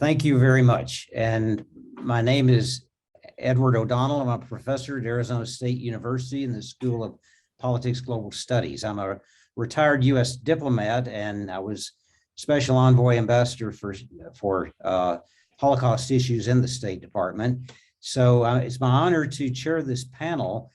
Thank you very much. And my name is Edward O'Donnell. I'm a professor at Arizona State University in the School of Politics Global Studies. I'm a retired U.S. diplomat, and I was Special Envoy Ambassador for Holocaust issues in the State Department. So it's my honor to chair this panel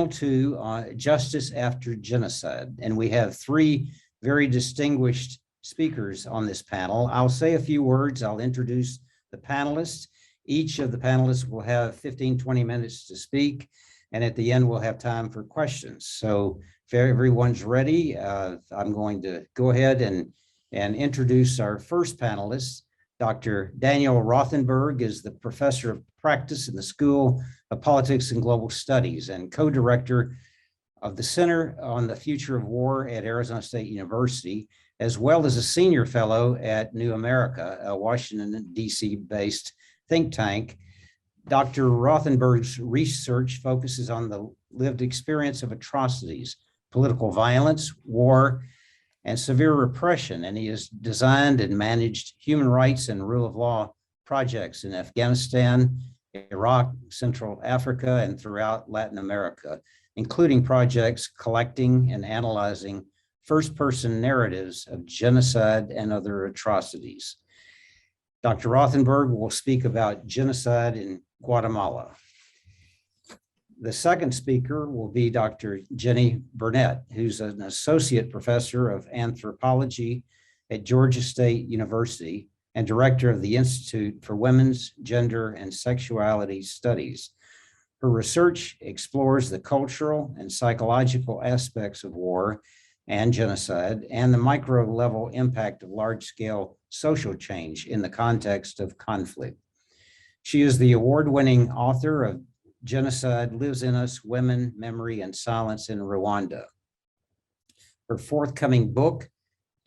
two on Justice After Genocide. And we have three very distinguished speakers on this panel. I'll say a few words. I'll introduce the panelists. Each of the panelists will have 15-20 minutes to speak. And at the end, we'll have time for questions. So if everyone's ready, I'm going to go ahead and introduce our first panelist. Dr. Daniel Rothenberg is the professor of practice in the School of Politics and Global Studies and co-director of the Center on the Future of War at Arizona State University, as well as a senior fellow at New America, a Washington, D.C. based think tank. Dr. Rothenberg's research focuses on the lived experience of atrocities, political violence, war, and severe repression, and he has designed and managed human rights and rule of law projects in Afghanistan, Iraq, Central Africa, and throughout Latin America, including projects collecting and analyzing first-person narratives of genocide and other atrocities. Dr. Rothenberg will speak about genocide in Guatemala. The second speaker will be Dr. Jennie Burnet, who's an associate professor of anthropology at Georgia State University and director of the Institute for Women's, Gender, and Sexuality Studies. Her research explores the cultural and psychological aspects of war and genocide and the micro-level impact of large-scale social change in the context of conflict. She is the award-winning author of Genocide Lives in Us, Women, Memory, and Silence in Rwanda. Her forthcoming book,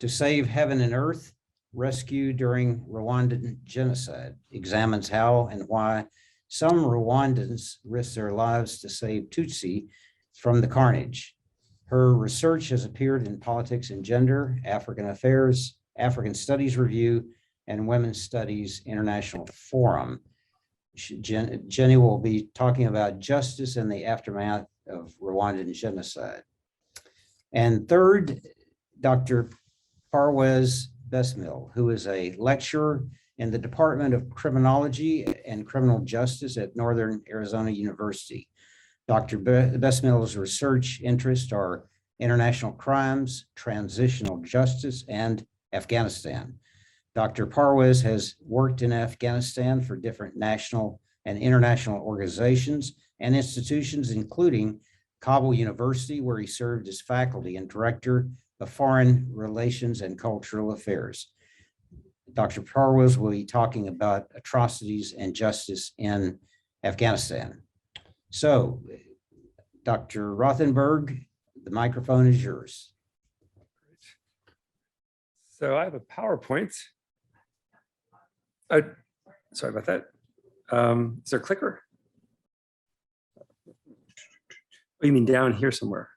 To Save Heaven and Earth, Rescue During Rwandan Genocide, examines how and why some Rwandans risk their lives to save Tutsi from the carnage. Her research has appeared in Politics and Gender, African Affairs, African Studies Review, and Women's Studies International Forum. Jennie will be talking about justice in the aftermath of Rwandan genocide. And third, Dr. Parwez Besmil, who is a lecturer in the Department of Criminology and Criminal Justice at Northern Arizona University. Dr. Besmil's research interests are international crimes, transitional justice, and Afghanistan. Dr. Parwez has worked in Afghanistan for different national and international organizations and institutions, including Kabul University, where he served as faculty and director of foreign relations and cultural affairs. Dr. Parwez will be talking about atrocities and justice in Afghanistan. So, Dr. Rothenberg, the microphone is yours. So I have a PowerPoint. Sorry about that. Is there a clicker? Oh, you mean down here somewhere?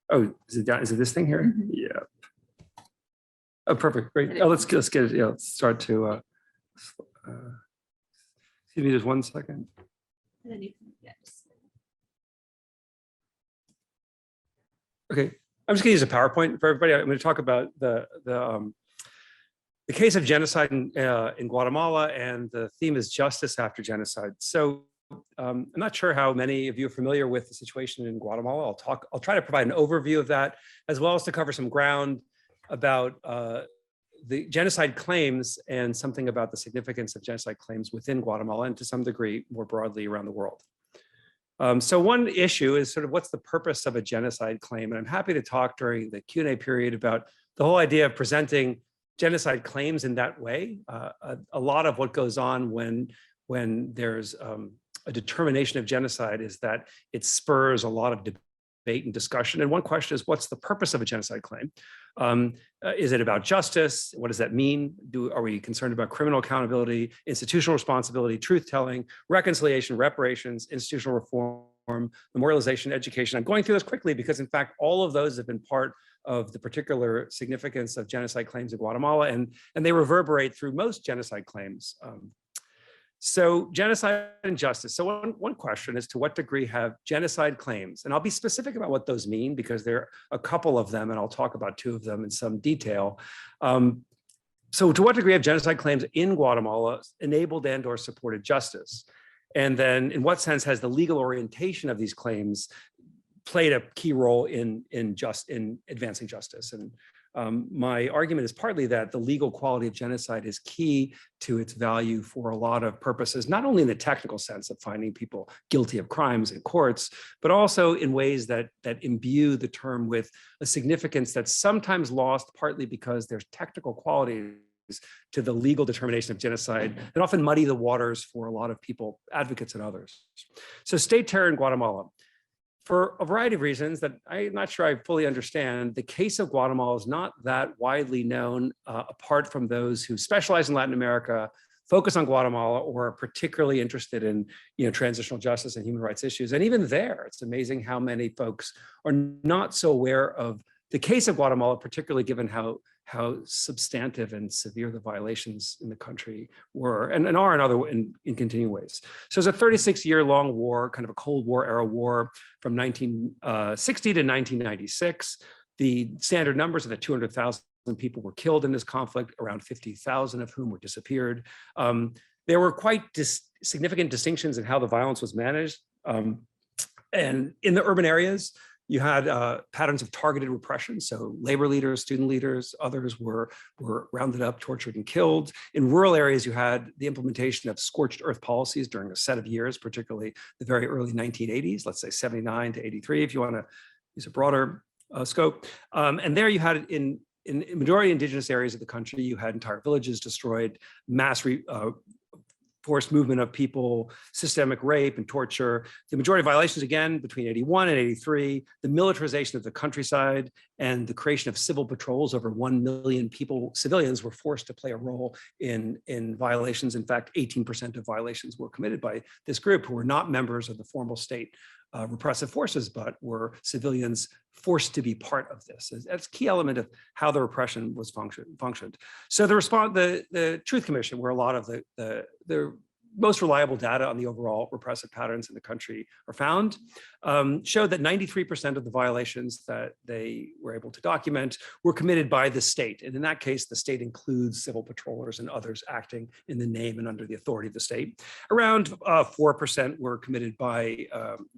Oh, is it down? Is it this thing here? Mm-hmm. Yeah. Oh, perfect. Great. Oh, let's get it. Yeah, let's start to. Excuse me, just 1 second. And then you can get. Okay, I'm just going to use a PowerPoint for everybody. I'm going to talk about the case of genocide in Guatemala, and the theme is justice after genocide. So I'm not sure how many of you are familiar with the situation in Guatemala. I'll try to provide an overview of that, as well as to cover some ground about the genocide claims and something about the significance of genocide claims within Guatemala and to some degree more broadly around the world. So one issue is sort of what's the purpose of a genocide claim? And I'm happy to talk during the Q&A period about the whole idea of presenting genocide claims in that way. A lot of what goes on when there's a determination of genocide is that it spurs a lot of debate and discussion. And one question is, what's the purpose of a genocide claim? Is it about justice? What does that mean? Are we concerned about criminal accountability, institutional responsibility, truth-telling, reconciliation, reparations, institutional reform, memorialization, education. I'm going through this quickly because, in fact, all of those have been part of the particular significance of genocide claims in Guatemala, and they reverberate through most genocide claims. So genocide and justice. So one question is, to what degree have genocide claims, and I'll be specific about what those mean because there are a couple of them, and I'll talk about two of them in some detail. So to what degree have genocide claims in Guatemala enabled and or supported justice? And then in what sense has the legal orientation of these claims played a key role in advancing justice? And my argument is partly that the legal quality of genocide is key to its value for a lot of purposes, not only in the technical sense of finding people guilty of crimes in courts, but also in ways that imbue the term with a significance that's sometimes lost, partly because there's technical qualities to the legal determination of genocide that often muddy the waters for a lot of people, advocates and others. So state terror in Guatemala. For a variety of reasons that I'm not sure I fully understand, the case of Guatemala is not that widely known apart from those who specialize in Latin America, focus on Guatemala, or are particularly interested in transitional justice and human rights issues. And even there, it's amazing how many folks are not so aware of the case of Guatemala, particularly given how substantive and severe the violations in the country were and are in continuing ways. So it's a 36-year-long war, kind of a Cold War era war from 1960 to 1996. The standard numbers are that 200,000 people were killed in this conflict, around 50,000 of whom were disappeared. There were quite significant distinctions in how the violence was managed. And in the urban areas, you had patterns of targeted repression. So labor leaders, student leaders, others were rounded up, tortured, and killed. In rural areas, you had the implementation of scorched earth policies during a set of years, particularly the very early 1980s, let's say 79 to 83, if you want to use a broader scope. And there you had in majority indigenous areas of the country, you had entire villages destroyed, mass forced movement of people, systemic rape and torture. The majority of violations, again, between 81 and 83, the militarization of the countryside and the creation of civil patrols. Over 1 million people, civilians, were forced to play a role in violations. In fact, 18% of violations were committed by this group, who were not members of the formal state repressive forces, but were civilians forced to be part of this. That's a key element of how the repression was functioned. So the Truth Commission, where a lot of the most reliable data on the overall repressive patterns in the country are found, showed that 93% of the violations that they were able to document were committed by the state. And in that case, the state includes civil patrollers and others acting in the name and under the authority of the state. Around 4% were committed by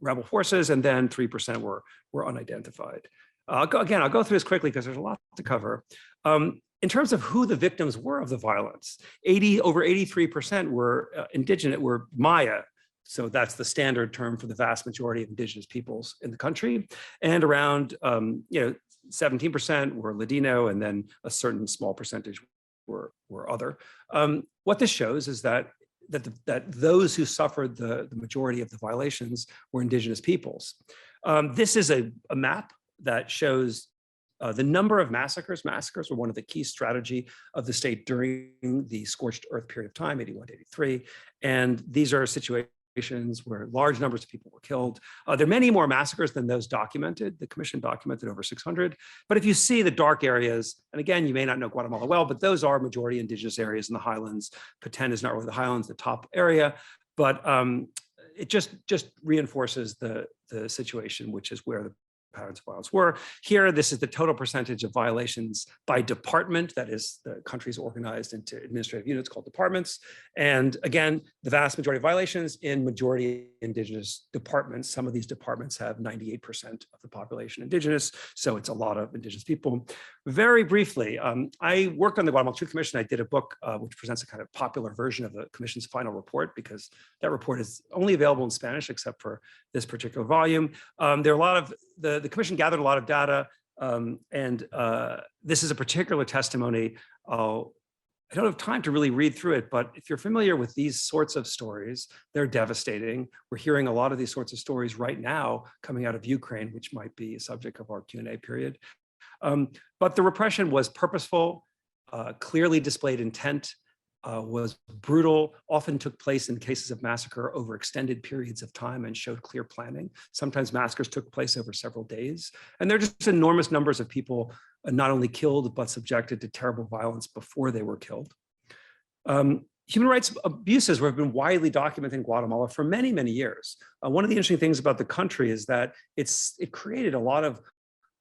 rebel forces, and then 3% were unidentified. I'll go through this quickly because there's a lot to cover. In terms of who the victims were of the violence, over 83% were indigenous, were Maya. So that's the standard term for the vast majority of indigenous peoples in the country. And around 17% were Ladino, and then a certain small percentage were other. What this shows is that those who suffered the majority of the violations were indigenous peoples. This is a map that shows the number of massacres. Massacres were one of the key strategy of the state during the scorched earth period of time, 81 to 83. And these are situations where large numbers of people were killed. There are many more massacres than those documented. The commission documented over 600. But if you see the dark areas, and again, you may not know Guatemala well, but those are majority indigenous areas in the highlands. Petén is not really the highlands, the top area, but it just reinforces the situation, which is where the patterns of violence were. Here, this is the total percentage of violations by department. That is, the country's organized into administrative units called departments. And again, the vast majority of violations in majority indigenous departments. Some of these departments have 98% of the population indigenous, so it's a lot of indigenous people. Very briefly, I worked on the Guatemala Truth Commission. I did a book which presents a kind of popular version of the commission's final report, because that report is only available in Spanish except for this particular volume. There are a lot of, the commission gathered a lot of data, and this is a particular testimony. I don't have time to really read through it, but if you're familiar with these sorts of stories, they're devastating. We're hearing a lot of these sorts of stories right now coming out of Ukraine, which might be a subject of our Q&A period. But the repression was purposeful, clearly displayed intent. was brutal, often took place in cases of massacre over extended periods of time and showed clear planning. Sometimes massacres took place over several days. And there are just enormous numbers of people not only killed, but subjected to terrible violence before they were killed. Human rights abuses have been widely documented in Guatemala for many, many years. One of the interesting things about the country is that it created a lot of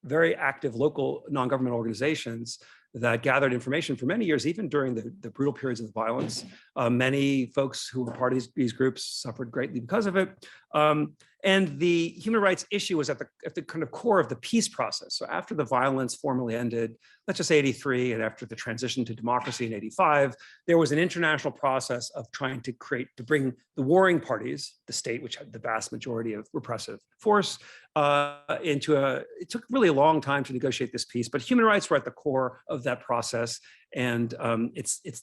very active local non-government organizations that gathered information for many years, even during the brutal periods of violence. Many folks who were part of these groups suffered greatly because of it. And the human rights issue was at the kind of core of the peace process. So after the violence formally ended, let's just say 83, and after the transition to democracy in 85, there was an international process of trying to bring the warring parties, the state, which had the vast majority of repressive force, it took really a long time to negotiate this peace, but human rights were at the core of that process. And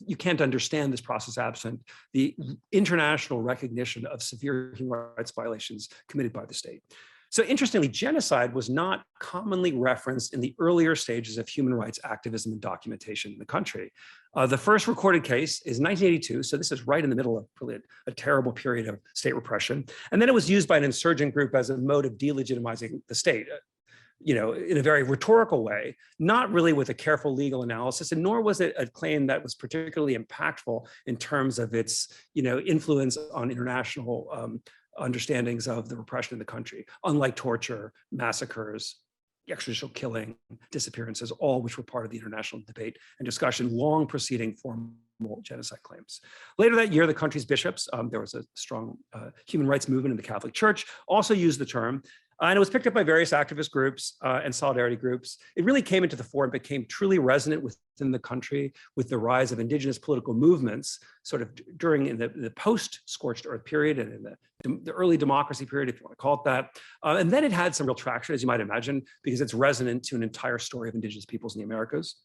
you can't understand this process absent the international recognition of severe human rights violations committed by the state. So interestingly, genocide was not commonly referenced in the earlier stages of human rights activism and documentation in the country. The first recorded case is 1982, so this is right in the middle of really a terrible period of state repression. And then it was used by an insurgent group as a mode of delegitimizing the state, in a very rhetorical way, not really with a careful legal analysis, and nor was it a claim that was particularly impactful in terms of its, influence on international understandings of the repression in the country, unlike torture, massacres, extrajudicial killing, disappearances, all which were part of the international debate and discussion long preceding formal genocide claims. Later that year, the country's bishops, there was a strong human rights movement in the Catholic Church, also used the term. And it was picked up by various activist groups and solidarity groups. It really came into the fore and became truly resonant within the country with the rise of indigenous political movements, sort of during the post-scorched earth period and in the early democracy period, if you want to call it that. And then it had some real traction, as you might imagine, because it's resonant to an entire story of indigenous peoples in the Americas.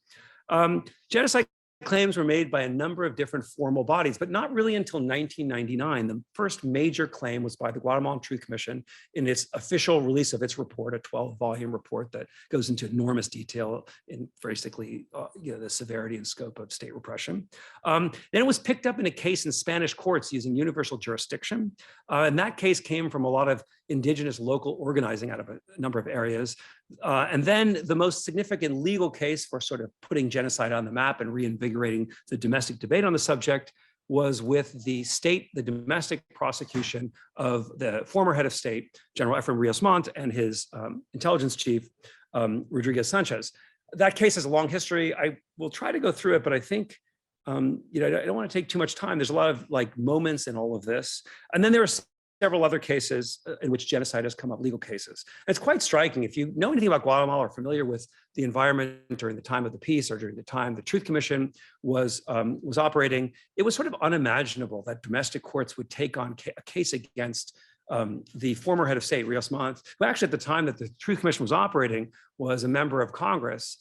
Genocide claims were made by a number of different formal bodies, but not really until 1999. The first major claim was by the Guatemalan Truth Commission in its official release of its report, a 12-volume report that goes into enormous detail in basically the severity and scope of state repression. Then it was picked up in a case in Spanish courts using universal jurisdiction. And that case came from a lot of indigenous local organizing out of a number of areas. And then the most significant legal case for sort of putting genocide on the map and reinvigorating the domestic debate on the subject was with the domestic prosecution of the former head of state, General Efrain Rios Montt, and his intelligence chief, Rodriguez Sanchez. That case has a long history. I will try to go through it, but I think, I don't want to take too much time. There's a lot of moments in all of this. And then there are several other cases in which genocide has come up, legal cases. And it's quite striking. If you know anything about Guatemala or familiar with the environment during the time of the peace or during the time the Truth Commission was operating, it was sort of unimaginable that domestic courts would take on a case against the former head of state, Rios Montt, who actually at the time that the Truth Commission was operating was a member of Congress,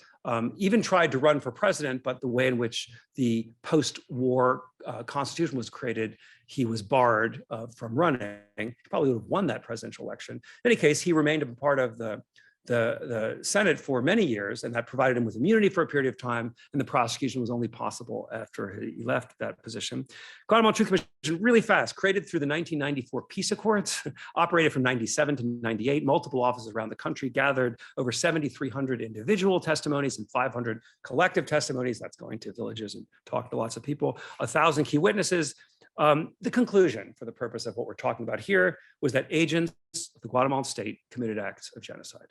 even tried to run for president, but the way in which the post-war constitution was created, he was barred from running. He probably would have won that presidential election. In any case, he remained a part of the Senate for many years, and that provided him with immunity for a period of time, and the prosecution was only possible after he left that position. Guatemalan Truth Commission, really fast, created through the 1994 Peace Accords, operated from 97 to 98, multiple offices around the country, gathered over 7,300 individual testimonies and 500 collective testimonies. That's going to villages and talking to lots of people, 1,000 key witnesses. The conclusion, for the purpose of what we're talking about here, was that agents of the Guatemalan state committed acts of genocide.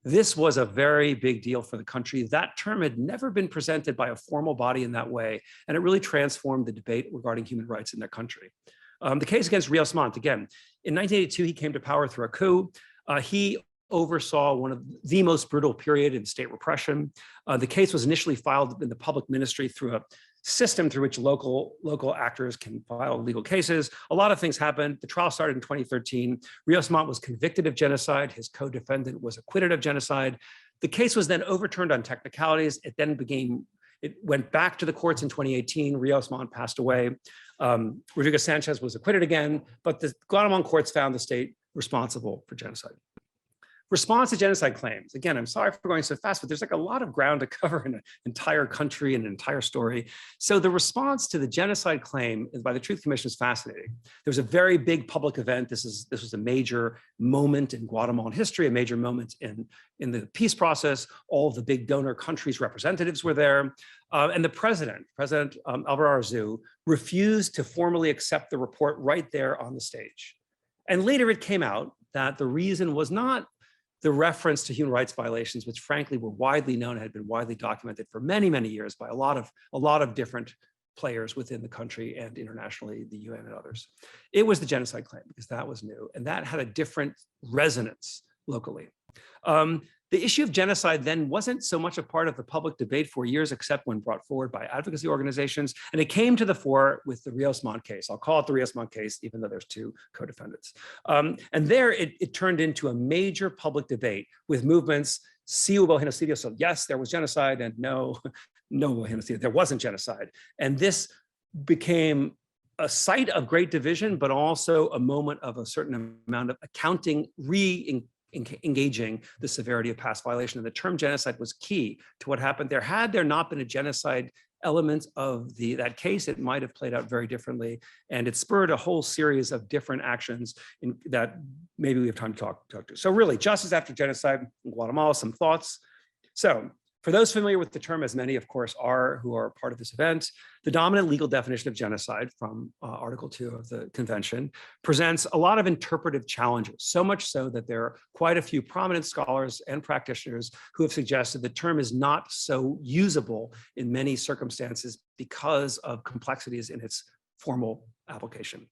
This was a very big deal for the country. That term had never been presented by a formal body in that way, and it really transformed the debate regarding human rights in their country. The case against Rios Montt, again, in 1982, he came to power through a coup. He oversaw one of the most brutal period in state repression. The case was initially filed in the public ministry through a system through which local actors can file legal cases. A lot of things happened. The trial started in 2013. Rios Montt was convicted of genocide. His co-defendant was acquitted of genocide. The case was then overturned on technicalities. It went back to the courts in 2018. Rios Montt passed away. Rodriguez Sanchez was acquitted again, but the Guatemalan courts found the state responsible for genocide. response to genocide claims. Again, I'm sorry for going so fast, but there's like a lot of ground to cover in an entire country and an entire story. So the response to the genocide claim by the Truth Commission is fascinating. There was a very big public event. This was a major moment in Guatemalan history, a major moment in the peace process. All of the big donor countries' representatives were there. And the President Alvaro Arzu, refused to formally accept the report right there on the stage. And later it came out that the reason was not the reference to human rights violations, which frankly were widely known and had been widely documented for many, many years by a lot of different players within the country and internationally, the UN and others. It was the genocide claim, because that was new, and that had a different resonance locally. The issue of genocide then wasn't so much a part of the public debate for years, except when brought forward by advocacy organizations. And it came to the fore with the Rios Montt case. I'll call it the Rios Montt case, even though there's two co-defendants. And there it turned into a major public debate with movements, sí hubo genocidio, so yes, there was genocide, and no hubo genocidio, there wasn't genocide. And this became a site of great division, but also a moment of a certain amount of accounting, engaging the severity of past violation. And the term genocide was key to what happened there. Had there not been a genocide element of that case, it might have played out very differently. And it spurred a whole series of different actions that maybe we have time to talk to. So really, justice after genocide in Guatemala, some thoughts. So for those familiar with the term, as many of course are who are part of this event, the dominant legal definition of genocide from Article 2 of the Convention presents a lot of interpretive challenges, so much so that there are quite a few prominent scholars and practitioners who have suggested the term is not so usable in many circumstances because of complexities in its formal application.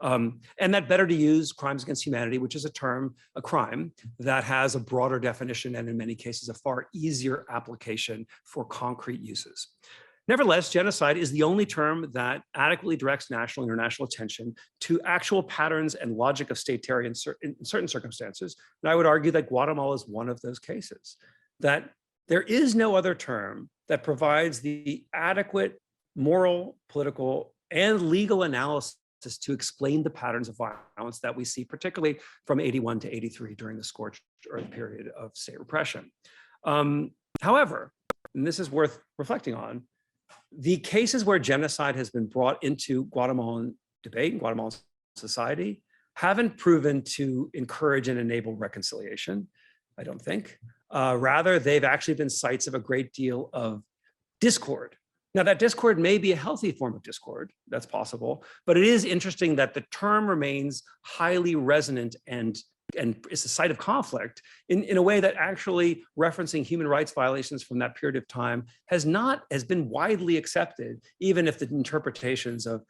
And that better to use crimes against humanity, which is a crime that has a broader definition and in many cases a far easier application for concrete uses. Nevertheless, genocide is the only term that adequately directs national and international attention to actual patterns and logic of state terror in certain circumstances. And I would argue that Guatemala is one of those cases, that there is no other term that provides the adequate moral, political, and legal analysis to explain the patterns of violence that we see, particularly from 81 to 83 during the scorched earth period of state repression. However, and this is worth reflecting on, the cases where genocide has been brought into Guatemalan debate and Guatemalan society haven't proven to encourage and enable reconciliation, I don't think. Rather, they've actually been sites of a great deal of discord. Now, that discord may be a healthy form of discord, that's possible, but it is interesting that the term remains highly resonant and is a site of conflict in a way that actually referencing human rights violations from that period of time has been widely accepted, even if the interpretations of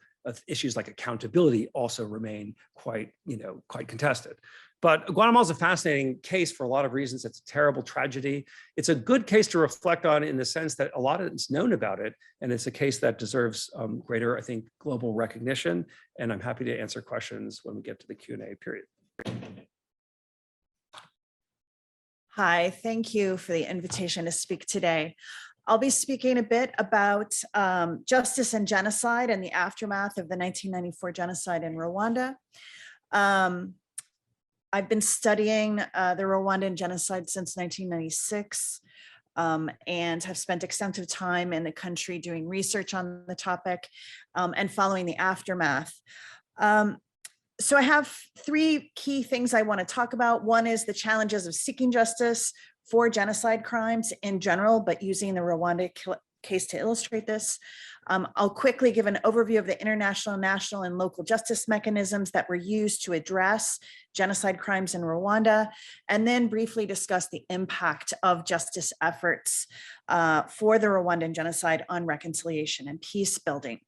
issues like accountability also remain quite contested. But Guatemala is a fascinating case for a lot of reasons. It's a terrible tragedy. It's a good case to reflect on in the sense that a lot is known about it, and it's a case that deserves greater, I think, global recognition. And I'm happy to answer questions when we get to the Q&A period. Hi, thank you for the invitation to speak today. I'll be speaking a bit about justice and genocide and the aftermath of the 1994 genocide in Rwanda. I've been studying the Rwandan genocide since 1996 and have spent extensive time in the country doing research on the topic and following the aftermath. So I have three key things I want to talk about. One is the challenges of seeking justice for genocide crimes in general, but using the Rwanda case to illustrate this. I'll quickly give an overview of the international, national, and local justice mechanisms that were used to address genocide crimes in Rwanda, and then briefly discuss the impact of justice efforts for the Rwandan genocide on reconciliation and peace building.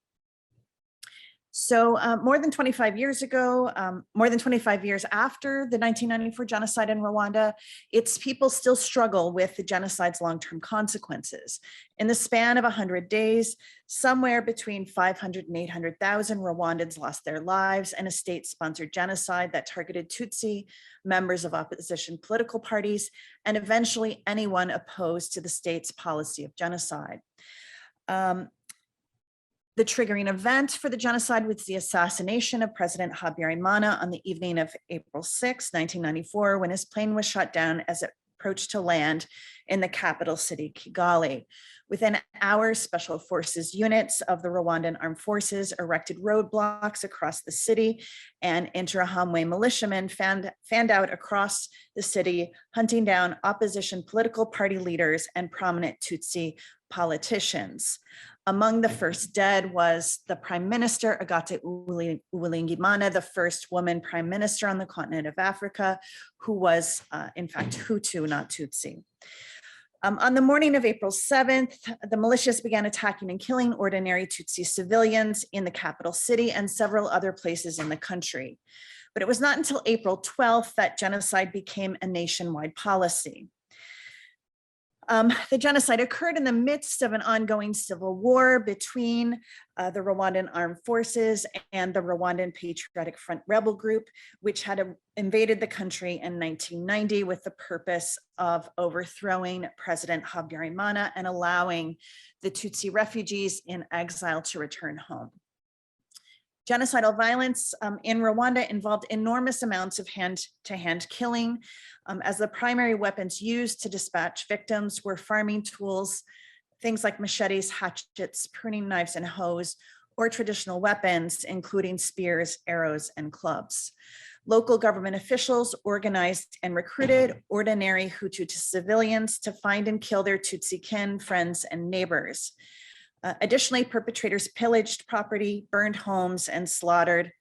So more than 25 years ago, more than 25 years after the 1994 genocide in Rwanda, its people still struggle with the genocide's long-term consequences. In the span of 100 days, somewhere between 500 and 800,000 Rwandans lost their lives in a state-sponsored genocide that targeted Tutsi, members of opposition political parties, and eventually anyone opposed to the state's policy of genocide. The triggering event for the genocide was the assassination of President Habyarimana on the evening of April 6, 1994, when his plane was shot down as it approached to land in the capital city, Kigali. Within hours, special forces units of the Rwandan armed forces erected roadblocks across the city, and Interahamwe militiamen fanned out across the city, hunting down opposition political party leaders and prominent Tutsi politicians. Among the first dead was the Prime Minister, Agathe Uwilingiyimana, the first woman Prime Minister on the continent of Africa, who was in fact Hutu, not Tutsi. On the morning of April 7th, the militias began attacking and killing ordinary Tutsi civilians in the capital city and several other places in the country. But it was not until April 12th that genocide became a nationwide policy. The genocide occurred in the midst of an ongoing civil war between the Rwandan armed forces and the Rwandan Patriotic Front rebel group, which had invaded the country in 1990 with the purpose of overthrowing President Habyarimana and allowing the Tutsi refugees in exile to return home. Genocidal violence in Rwanda involved enormous amounts of hand-to-hand killing, as the primary weapons used to dispatch victims were farming tools, things like machetes, hatchets, pruning knives, and hoes, or traditional weapons, including spears, arrows, and clubs. Local government officials organized and recruited ordinary Hutu civilians to find and kill their Tutsi kin, friends, and neighbors. Additionally, perpetrators pillaged property, burned homes, and slaughtered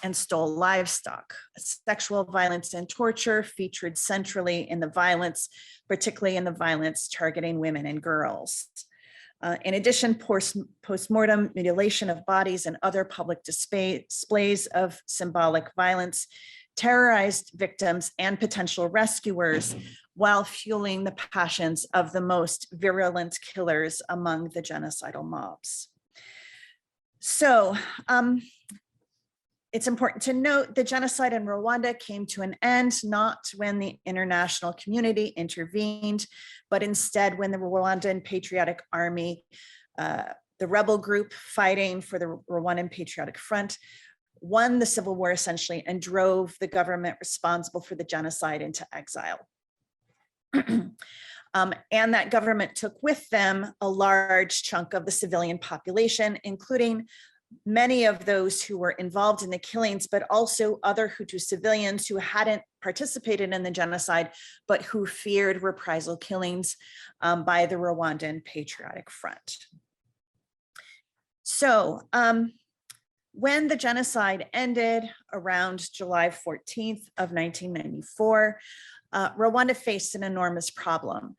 and stole livestock. Sexual violence and torture featured centrally in the violence, particularly in the violence targeting women and girls. In addition, post-mortem mutilation of bodies and other public displays of symbolic violence terrorized victims and potential rescuers while fueling the passions of the most virulent killers among the genocidal mobs. So it's important to note the genocide in Rwanda came to an end not when the international community intervened, but instead when the Rwandan Patriotic Army, the rebel group fighting for the Rwandan Patriotic Front, won the civil war essentially and drove the government responsible for the genocide into exile. And that government took with them a large chunk of the civilian population, including many of those who were involved in the killings, but also other Hutu civilians who hadn't participated in the genocide, but who feared reprisal killings by the Rwandan Patriotic Front. So when the genocide ended around July 14th of 1994, Rwanda faced an enormous problem.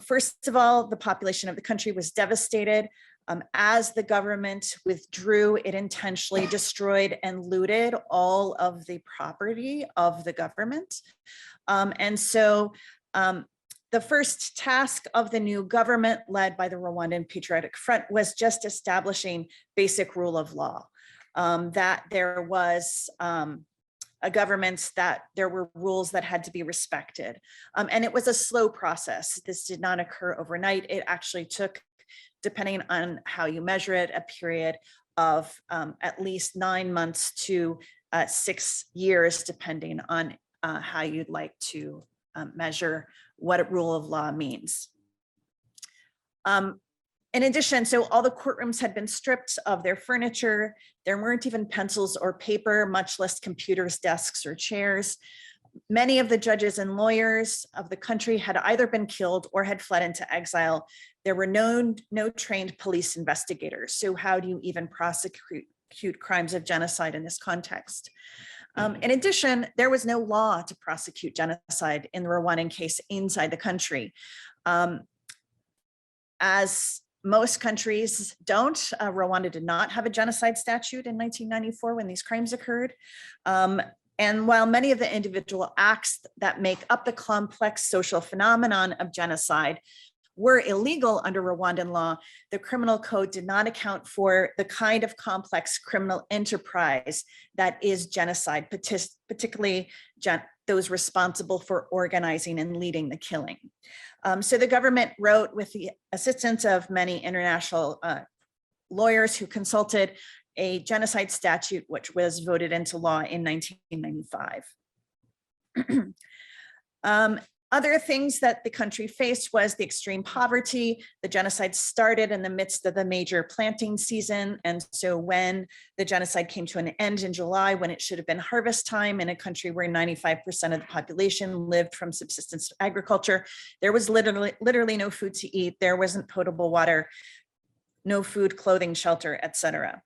First of all, the population of the country was devastated. As the government withdrew, it intentionally destroyed and looted all of the property of the government. And so the first task of the new government led by the Rwandan Patriotic Front was just establishing basic rule of law, that there was a government, that there were rules that had to be respected. And it was a slow process. This did not occur overnight. It actually took, depending on how you measure it, a period of at least 9 months to 6 years, depending on how you'd like to measure what a rule of law means. In addition, so all the courtrooms had been stripped of their furniture. There weren't even pencils or paper, much less computers, desks, or chairs. Many of the judges and lawyers of the country had either been killed or had fled into exile. There were no trained police investigators. So how do you even prosecute crimes of genocide in this context? In addition, there was no law to prosecute genocide in the Rwandan case inside the country. As most countries don't, Rwanda did not have a genocide statute in 1994 when these crimes occurred. And while many of the individual acts that make up the complex social phenomenon of genocide were illegal under Rwandan law, the criminal code did not account for the kind of complex criminal enterprise that is genocide, particularly those responsible for organizing and leading the killing. So the government wrote, with the assistance of many international lawyers who consulted a genocide statute, which was voted into law in 1995. Other things that the country faced was the extreme poverty. The genocide started in the midst of the major planting season. And so when the genocide came to an end in July, when it should have been harvest time in a country where 95% of the population lived from subsistence agriculture, there was literally no food to eat. There wasn't potable water, no food, clothing, shelter, etc.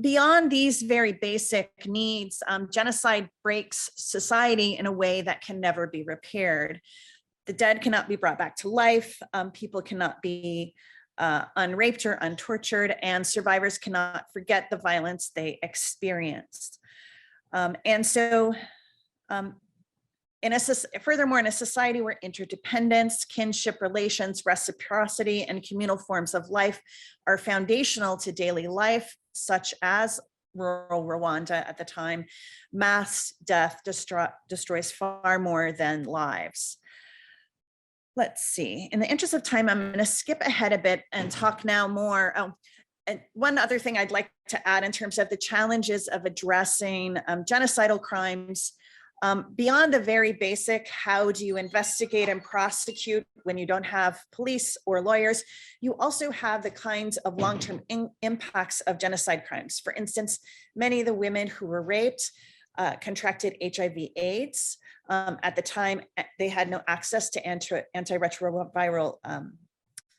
Beyond these very basic needs, genocide breaks society in a way that can never be repaired. The dead cannot be brought back to life. People cannot be unraped or untortured, and survivors cannot forget the violence they experienced. Furthermore, in a society where interdependence, kinship relations, reciprocity, and communal forms of life are foundational to daily life, such as rural Rwanda at the time, mass death destroys far more than lives. Let's see. In the interest of time, I'm going to skip ahead a bit and talk now more. And one other thing I'd like to add in terms of the challenges of addressing genocidal crimes. Beyond the very basic, how do you investigate and prosecute when you don't have police or lawyers, you also have the kinds of long-term impacts of genocide crimes. For instance, many of the women who were raped contracted HIV/AIDS. At the time, they had no access to antiretroviral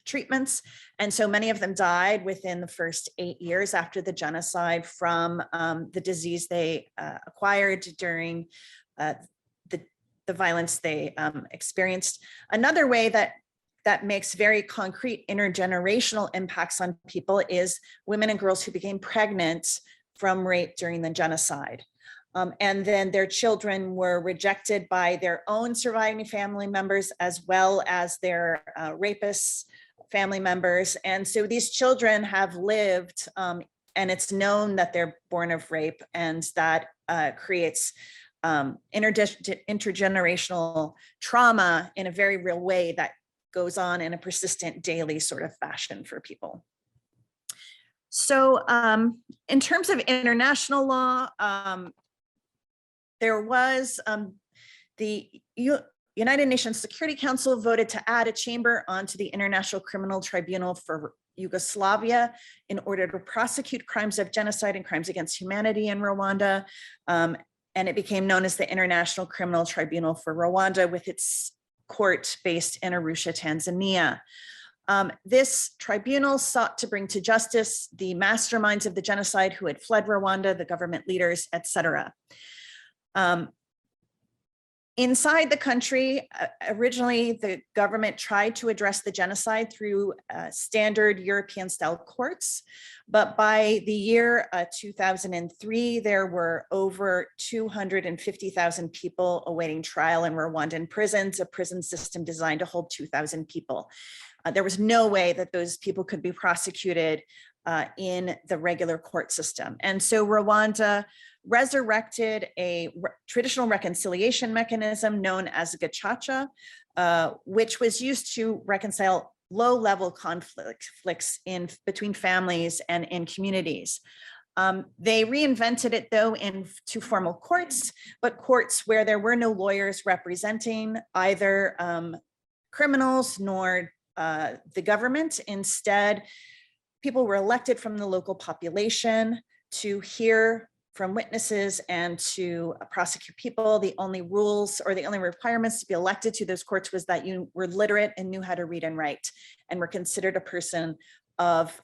treatments. And so many of them died within the first 8 years after the genocide from the disease they acquired during the violence they experienced. Another way that makes very concrete intergenerational impacts on people is women and girls who became pregnant from rape during the genocide. And then their children were rejected by their own surviving family members as well as their rapists' family members. And so these children have lived, and it's known that they're born of rape, and that creates intergenerational trauma in a very real way that goes on in a persistent daily sort of fashion for people. So in terms of international law, there was the United Nations Security Council voted to add a chamber onto the International Criminal Tribunal for Yugoslavia in order to prosecute crimes of genocide and crimes against humanity in Rwanda. And it became known as the International Criminal Tribunal for Rwanda, with its court based in Arusha, Tanzania. This tribunal sought to bring to justice the masterminds of the genocide who had fled Rwanda, the government leaders, etc. Inside the country, originally the government tried to address the genocide through standard European-style courts, but by the year 2003, there were over 250,000 people awaiting trial in Rwandan prisons, a prison system designed to hold 2,000 people. There was no way that those people could be prosecuted in the regular court system. And so Rwanda resurrected a traditional reconciliation mechanism known as gacaca, which was used to reconcile low-level conflicts between families and in communities. They reinvented it, though, into formal courts, but courts where there were no lawyers representing either criminals nor the government. Instead, people were elected from the local population to hear from witnesses and to prosecute people. The only rules or the only requirements to be elected to those courts was that you were literate and knew how to read and write and were considered a person of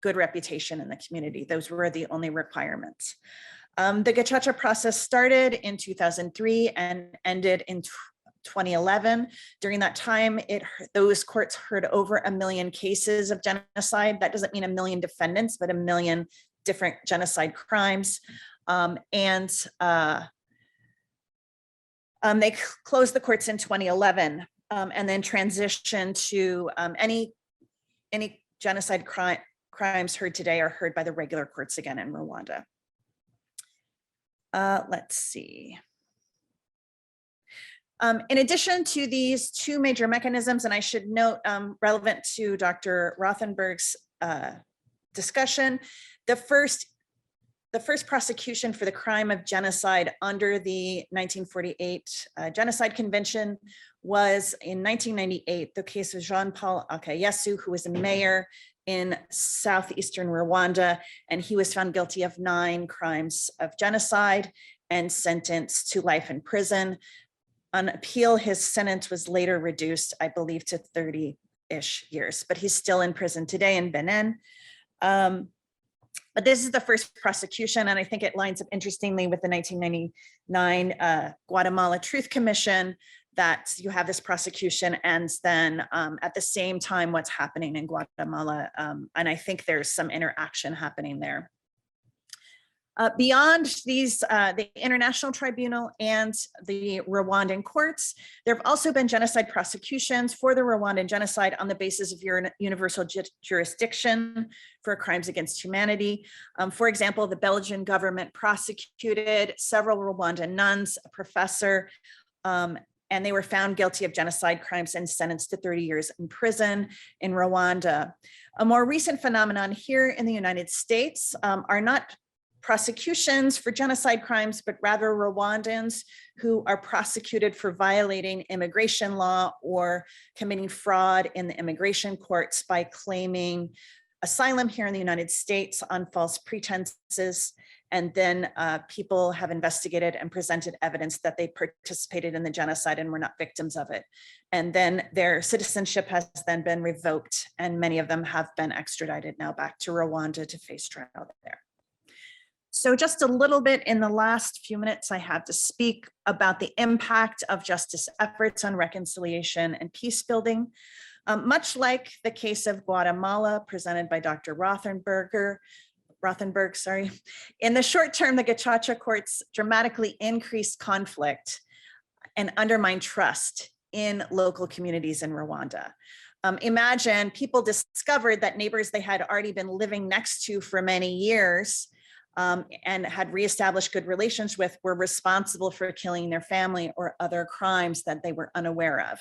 good reputation in the community. Those were the only requirements. The gacaca process started in 2003 and ended in 2011. During that time, those courts heard over 1 million cases of genocide. That doesn't mean 1 million defendants, but 1 million different genocide crimes. They closed the courts in 2011 and then transitioned to any genocide crimes heard today are heard by the regular courts again in Rwanda. Let's see. In addition to these two major mechanisms, and I should note, relevant to Dr. Rothenberg's discussion, the first prosecution for the crime of genocide under the 1948 Genocide Convention was in 1998, the case of Jean-Paul Akayesu, who was a mayor in southeastern Rwanda, and he was found guilty of 9 crimes of genocide and sentenced to life in prison. On appeal, his sentence was later reduced, I believe, to 30-ish years, but he's still in prison today in Benin. But this is the first prosecution, and I think it lines up interestingly with the 1999 Guatemala Truth Commission, that you have this prosecution and then at the same time what's happening in Guatemala. And I think there's some interaction happening there. Beyond these, the International Tribunal and the Rwandan courts, there have also been genocide prosecutions for the Rwandan genocide on the basis of universal jurisdiction for crimes against humanity. For example, the Belgian government prosecuted several Rwandan nuns, a professor, and they were found guilty of genocide crimes and sentenced to 30 years in prison in Rwanda. A more recent phenomenon here in the United States are not prosecutions for genocide crimes, but rather Rwandans who are prosecuted for violating immigration law or committing fraud in the immigration courts by claiming asylum here in the United States on false pretenses. And then people have investigated and presented evidence that they participated in the genocide and were not victims of it. And then their citizenship has then been revoked, and many of them have been extradited now back to Rwanda to face trial there. So just a little bit in the last few minutes I have to speak about the impact of justice efforts on reconciliation and peace building. Much like the case of Guatemala presented by Dr. Rothenberg, in the short term, the Gacaca courts dramatically increased conflict and undermined trust in local communities in Rwanda. Imagine people discovered that neighbors they had already been living next to for many years and had reestablished good relations with were responsible for killing their family or other crimes that they were unaware of.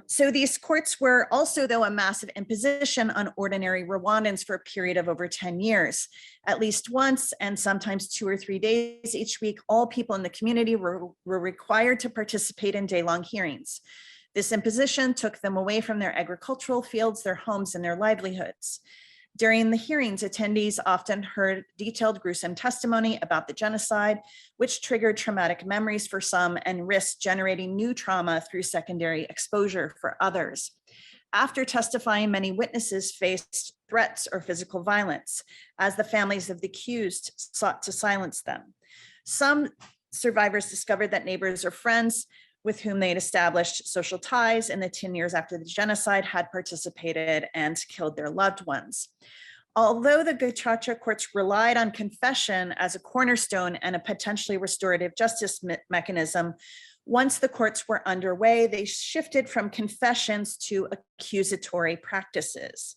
So these courts were also, though, a massive imposition on ordinary Rwandans for a period of over 10 years. At least once, and sometimes 2 or 3 days each week, all people in the community were required to participate in day-long hearings. This imposition took them away from their agricultural fields, their homes, and their livelihoods. During the hearings, attendees often heard detailed, gruesome testimony about the genocide, which triggered traumatic memories for some and risked generating new trauma through secondary exposure for others. After testifying, many witnesses faced threats or physical violence as the families of the accused sought to silence them. Some survivors discovered that neighbors or friends with whom they had established social ties in the 10 years after the genocide had participated and killed their loved ones. Although the Gacaca courts relied on confession as a cornerstone and a potentially restorative justice mechanism, once the courts were underway, they shifted from confessions to accusatory practices.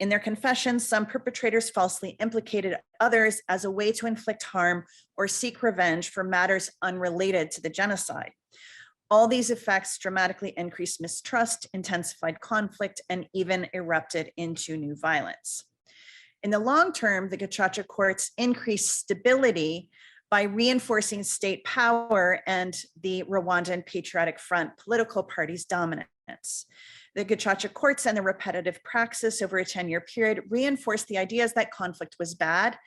In their confessions, some perpetrators falsely implicated others as a way to inflict harm or seek revenge for matters unrelated to the genocide. All these effects dramatically increased mistrust, intensified conflict, and even erupted into new violence. In the long term, the Gacaca courts increased stability by reinforcing state power and the Rwandan Patriotic Front political party's dominance. The Gacaca courts and the repetitive praxis over a 10-year period reinforced the ideas that conflict was bad,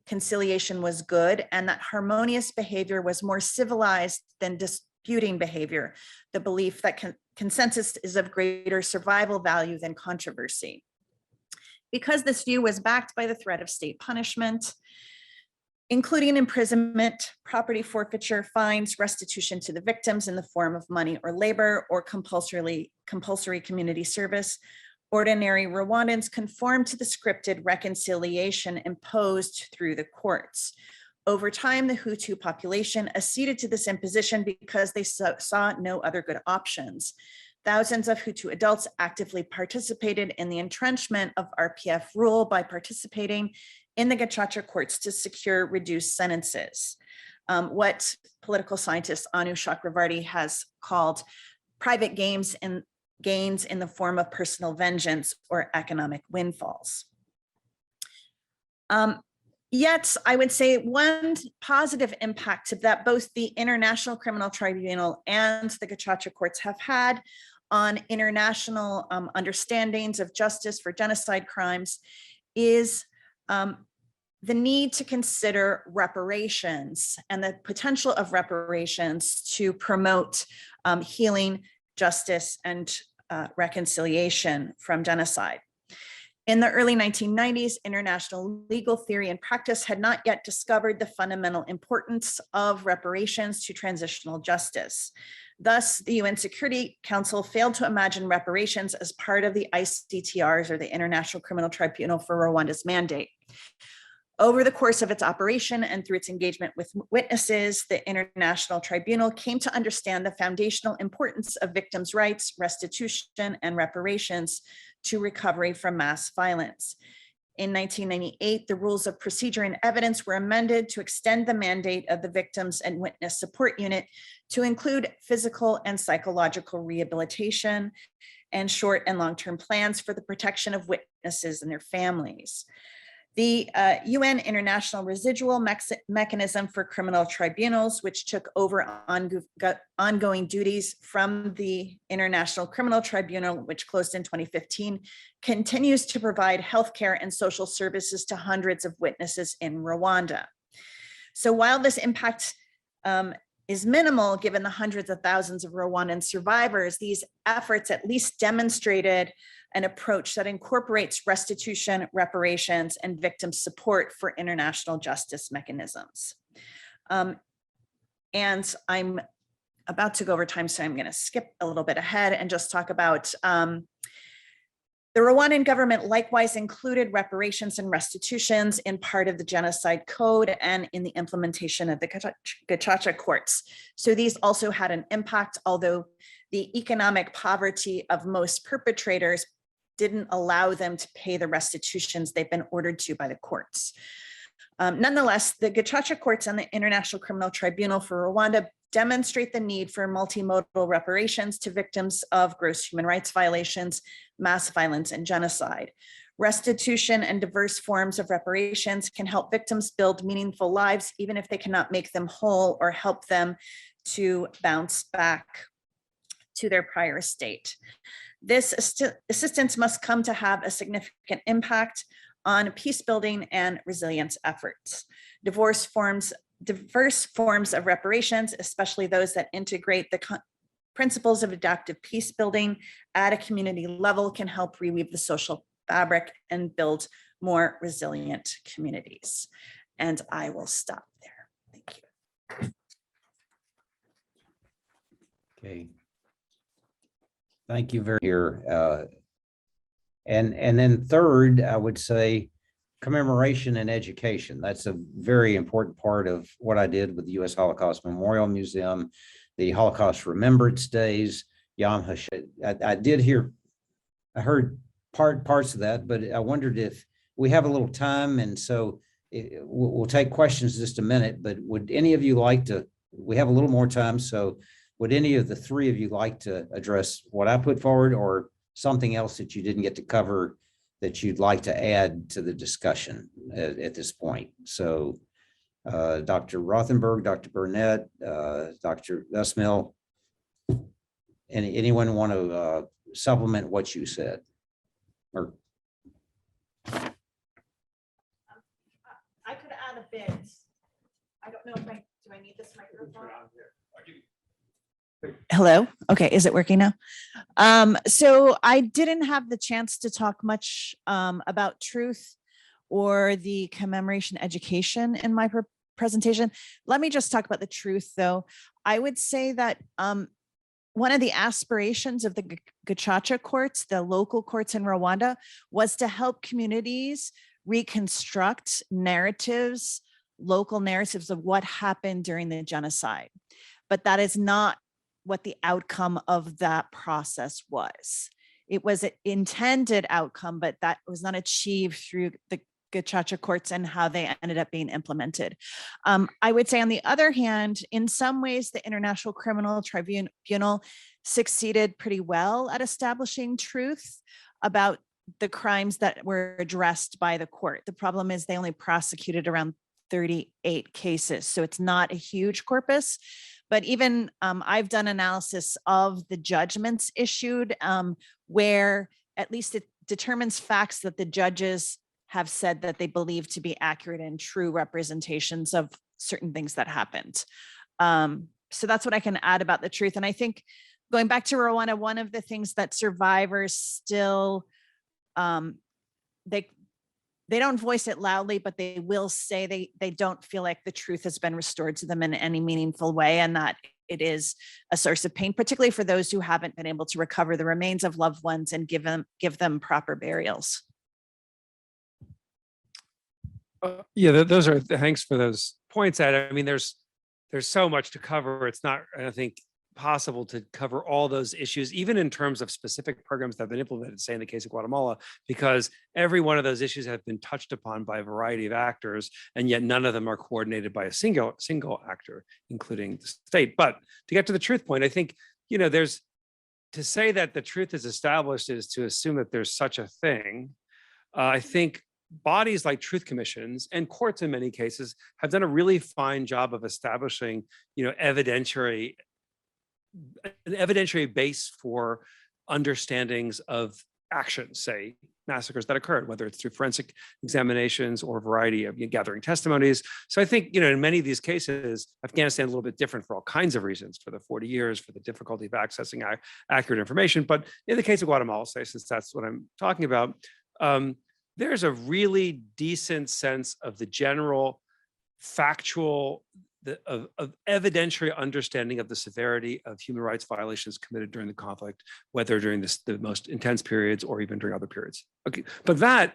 conciliation was good, and that harmonious behavior was more civilized than disputing behavior, the belief that consensus is of greater survival value than controversy. Because this view was backed by the threat of state punishment, including imprisonment, property forfeiture, fines, restitution to the victims in the form of money or labor, or compulsory community service, ordinary Rwandans conformed to the scripted reconciliation imposed through the courts. Over time, the Hutu population acceded to this imposition because they saw no other good options. Thousands of Hutu adults actively participated in the entrenchment of RPF rule by participating in the Gacaca courts to secure reduced sentences. what political scientist Anu Chakravarti has called private gains in the form of personal vengeance or economic windfalls. Yet, I would say one positive impact that both the International Criminal Tribunal and the Gacaca courts have had on international understandings of justice for genocide crimes is the need to consider reparations and the potential of reparations to promote healing, justice, and reconciliation from genocide. In the early 1990s, international legal theory and practice had not yet discovered the fundamental importance of reparations to transitional justice. Thus, the UN Security Council failed to imagine reparations as part of the ICTR's, or the International Criminal Tribunal for Rwanda's, mandate. Over the course of its operation and through its engagement with witnesses, the International Tribunal came to understand the foundational importance of victims' rights, restitution, and reparations to recovery from mass violence. In 1998, the rules of procedure and evidence were amended to extend the mandate of the Victims and Witness Support Unit to include physical and psychological rehabilitation and short and long-term plans for the protection of witnesses and their families. The UN International Residual Mechanism for Criminal Tribunals, which took over ongoing duties from the International Criminal Tribunal, which closed in 2015, continues to provide healthcare and social services to hundreds of witnesses in Rwanda. So while this impact is minimal, given the hundreds of thousands of Rwandan survivors, these efforts at least demonstrated an approach that incorporates restitution, reparations, and victim support for international justice mechanisms. And I'm about to go over time, so I'm going to skip a little bit ahead and just talk about the Rwandan government likewise included reparations and restitutions in part of the Genocide Code and in the implementation of the Gacaca courts. So these also had an impact, although the economic poverty of most perpetrators didn't allow them to pay the restitutions they've been ordered to by the courts. Nonetheless, the Gacaca courts and the International Criminal Tribunal for Rwanda demonstrate the need for multimodal reparations to victims of gross human rights violations, mass violence, and genocide. Restitution and diverse forms of reparations can help victims build meaningful lives, even if they cannot make them whole or help them to bounce back to their prior state. This assistance must come to have a significant impact on peace building and resilience efforts. Diverse forms of reparations, especially those that integrate the principles of adaptive peace building at a community level, can help reweave the social fabric and build more resilient communities. And I will stop there. Thank you. Okay. Thank you very much. And then third, I would say commemoration and education. That's a very important part of what I did with the U.S. Holocaust Memorial Museum, the Holocaust Remembrance Days, Yom HaShoah. I heard parts of that, but I wondered if we have a little time, and so we'll take questions in just a minute, but would any of you like to, we have a little more time, so would any of the three of you like to address what I put forward or something else that you didn't get to cover that you'd like to add to the discussion at this point? So Dr. Rothenberg, Dr. Burnet, Dr. Vesmil, anyone want to supplement what you said? Or I could add a bit. I don't know if do I need this microphone? Hello. Okay. Is it working now? So I didn't have the chance to talk much about truth or the commemoration education in my presentation. Let me just talk about the truth, though. I would say that one of the aspirations of the Gacaca courts, the local courts in Rwanda, was to help communities reconstruct narratives, local narratives of what happened during the genocide. But that is not what the outcome of that process was. It was an intended outcome, but that was not achieved through the gacaca courts and how they ended up being implemented. I would say, on the other hand, in some ways, the International Criminal Tribunal succeeded pretty well at establishing truth about the crimes that were addressed by the court. The problem is they only prosecuted around 38 cases, so it's not a huge corpus. But even I've done analysis of the judgments issued where at least it determines facts that the judges have said that they believe to be accurate and true representations of certain things that happened. So that's what I can add about the truth. And I think going back to Rwanda, one of the things that survivors still, they don't voice it loudly, but they will say they don't feel like the truth has been restored to them in any meaningful way, and that it is a source of pain, particularly for those who haven't been able to recover the remains of loved ones and give them proper burials. Yeah, those are, thanks for those points, Ed. I mean, there's so much to cover. It's not, I don't think, possible to cover all those issues, even in terms of specific programs that have been implemented, say in the case of Guatemala, because every one of those issues have been touched upon by a variety of actors, and yet none of them are coordinated by a single actor, including the state. But to get to the truth point, I think, there's, to say that the truth is established is to assume that there's such a thing. I think bodies like truth commissions and courts in many cases have done a really fine job of establishing, an evidentiary base for understandings of actions, say massacres that occurred, whether it's through forensic examinations or a variety of gathering testimonies. So I think, in many of these cases, Afghanistan is a little bit different for all kinds of reasons, for the 40 years, for the difficulty of accessing accurate information. But in the case of Guatemala, say, since that's what I'm talking about, there's a really decent sense of the general factual, of evidentiary understanding of the severity of human rights violations committed during the conflict, whether during the most intense periods or even during other periods. Okay, but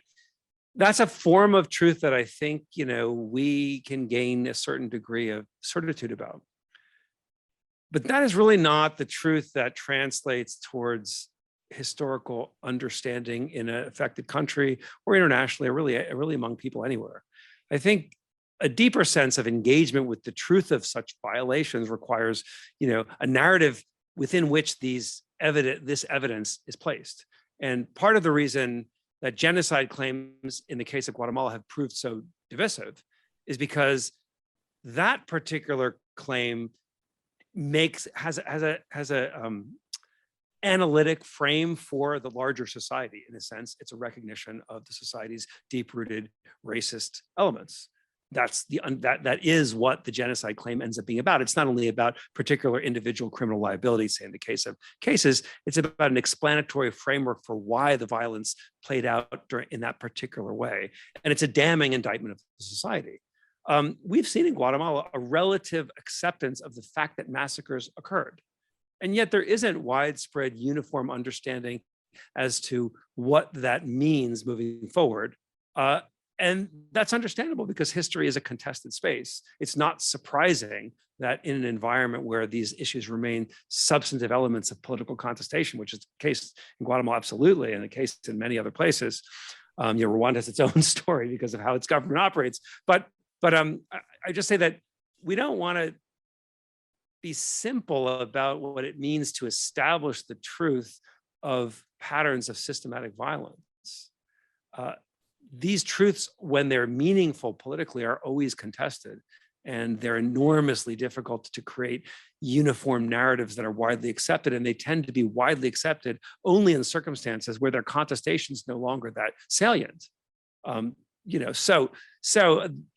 that's a form of truth that I think, we can gain a certain degree of certitude about. But that is really not the truth that translates towards historical understanding in an affected country or internationally, or really among people anywhere. I think a deeper sense of engagement with the truth of such violations requires, a narrative within which this evidence is placed. And part of the reason that genocide claims in the case of Guatemala have proved so divisive is because that particular claim has a analytic frame for the larger society. In a sense, it's a recognition of the society's deep-rooted racist elements. That is what the genocide claim ends up being about. It's not only about particular individual criminal liability, say in the case of cases, it's about an explanatory framework for why the violence played out in that particular way. And it's a damning indictment of the society. We've seen in Guatemala a relative acceptance of the fact that massacres occurred. And yet there isn't widespread uniform understanding as to what that means moving forward. And that's understandable because history is a contested space. It's not surprising that in an environment where these issues remain substantive elements of political contestation, which is the case in Guatemala, absolutely, and the case in many other places. Rwanda has its own story because of how its government operates. But I just say that we don't want to be simple about what it means to establish the truth of patterns of systematic violence. These truths, when they're meaningful politically, are always contested, and they're enormously difficult to create uniform narratives that are widely accepted, and they tend to be widely accepted only in circumstances where their contestation is no longer that salient. So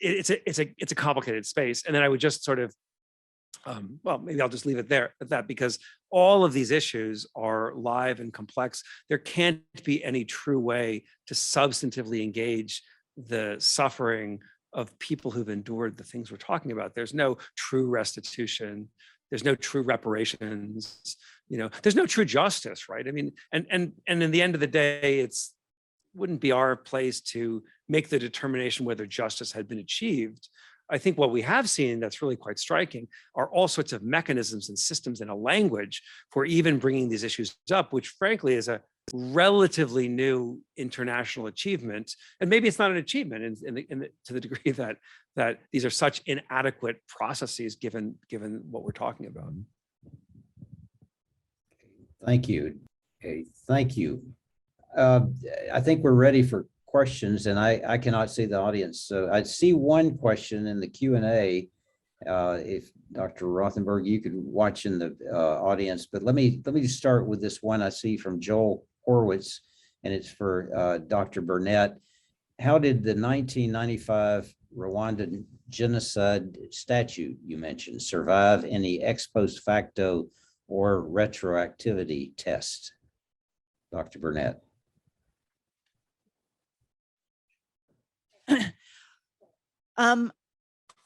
it's a complicated space. And then I would just sort of, maybe I'll just leave it there at that, because all of these issues are live and complex. There can't be any true way to substantively engage the suffering of people who've endured the things we're talking about. There's no true restitution. There's no true reparations. There's no true justice, right? I mean, and in the end of the day, wouldn't be our place to make the determination whether justice had been achieved. I think what we have seen that's really quite striking are all sorts of mechanisms and systems and a language for even bringing these issues up, which frankly is a relatively new international achievement, and maybe it's not an achievement to the degree that these are such inadequate processes given what we're talking about. Thank you. Okay, thank you. I think we're ready for questions, and I cannot see the audience. So I see one question in the Q&A. If Dr. Rothenberg, you could watch in the audience, but let me just start with this one I see from Joel Horwitz, and it's for Dr. Burnet. How did the 1995 Rwandan Genocide statute you mentioned survive any ex post facto or retroactivity test? Dr. Burnet.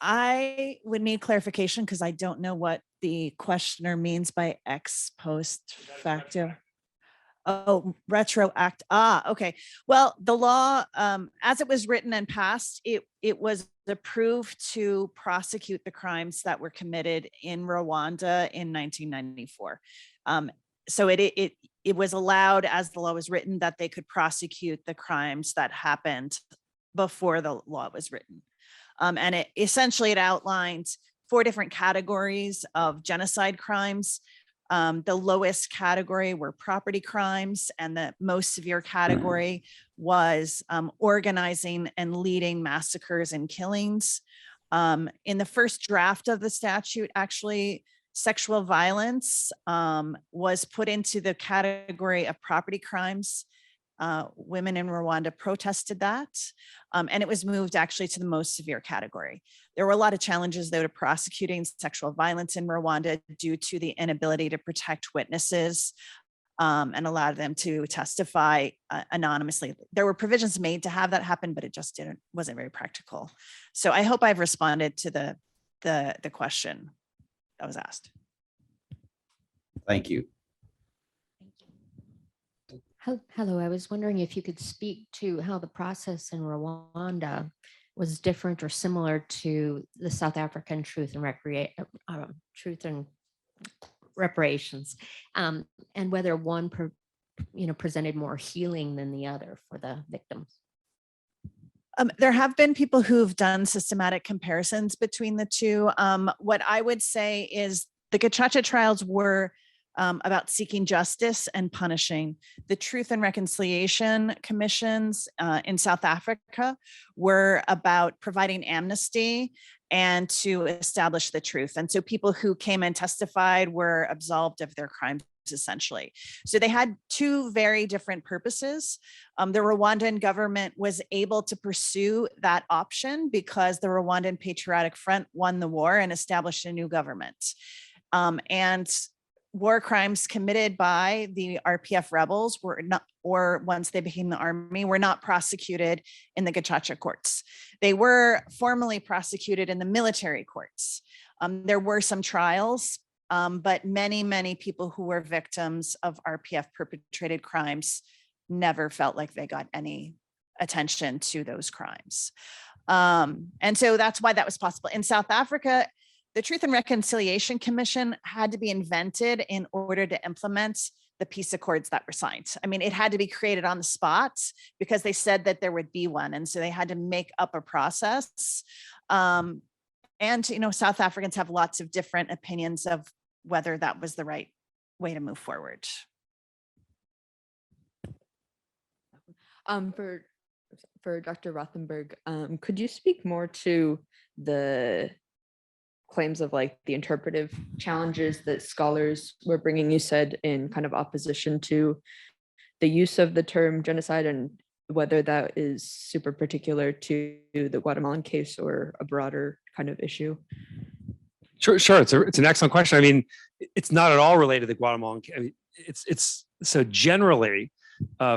I would need clarification because I don't know what the questioner means by ex post facto. Oh, retroact. Okay. Well, the law, as it was written and passed, it was approved to prosecute the crimes that were committed in Rwanda in 1994. So it was allowed, as the law was written, that they could prosecute the crimes that happened before the law was written. And it essentially outlined 4 different categories of genocide crimes. The lowest category were property crimes, and the most severe category was organizing and leading massacres and killings. In the first draft of the statute, actually, sexual violence was put into the category of property crimes. Women in Rwanda protested that, and it was moved actually to the most severe category. There were a lot of challenges though to prosecuting sexual violence in Rwanda due to the inability to protect witnesses and allow them to testify anonymously. There were provisions made to have that happen, but it just wasn't very practical. So I hope I've responded to the question that was asked. Thank you. Hello, I was wondering if you could speak to how the process in Rwanda was different or similar to the South African truth and reparations, and whether one presented more healing than the other for the victims. There have been people who've done systematic comparisons between the two. What I would say is the Gacaca trials were about seeking justice and punishing. The Truth and Reconciliation Commissions in South Africa were about providing amnesty and to establish the truth. And so people who came and testified were absolved of their crimes, essentially. So they had 2 very different purposes. The Rwandan government was able to pursue that option because the Rwandan Patriotic Front won the war and established a new government. And war crimes committed by the RPF rebels were not, or once they became the army, were not prosecuted in the Gacaca courts. They were formally prosecuted in the military courts. There were some trials, but many people who were victims of RPF perpetrated crimes never felt like they got any attention to those crimes. And so that's why that was possible. In South Africa, the Truth and Reconciliation Commission had to be invented in order to implement the peace accords that were signed. I mean, it had to be created on the spot because they said that there would be one. And so they had to make up a process. And, South Africans have lots of different opinions of whether that was the right way to move forward. For Dr. Rothenberg, could you speak more to the claims of like the interpretive challenges that scholars were bringing, you said, in kind of opposition to the use of the term genocide, and whether that is super particular to the Guatemalan case or a broader kind of issue? Sure. It's an excellent question. I mean, it's not at all related to the Guatemalan case. I mean, it's so generally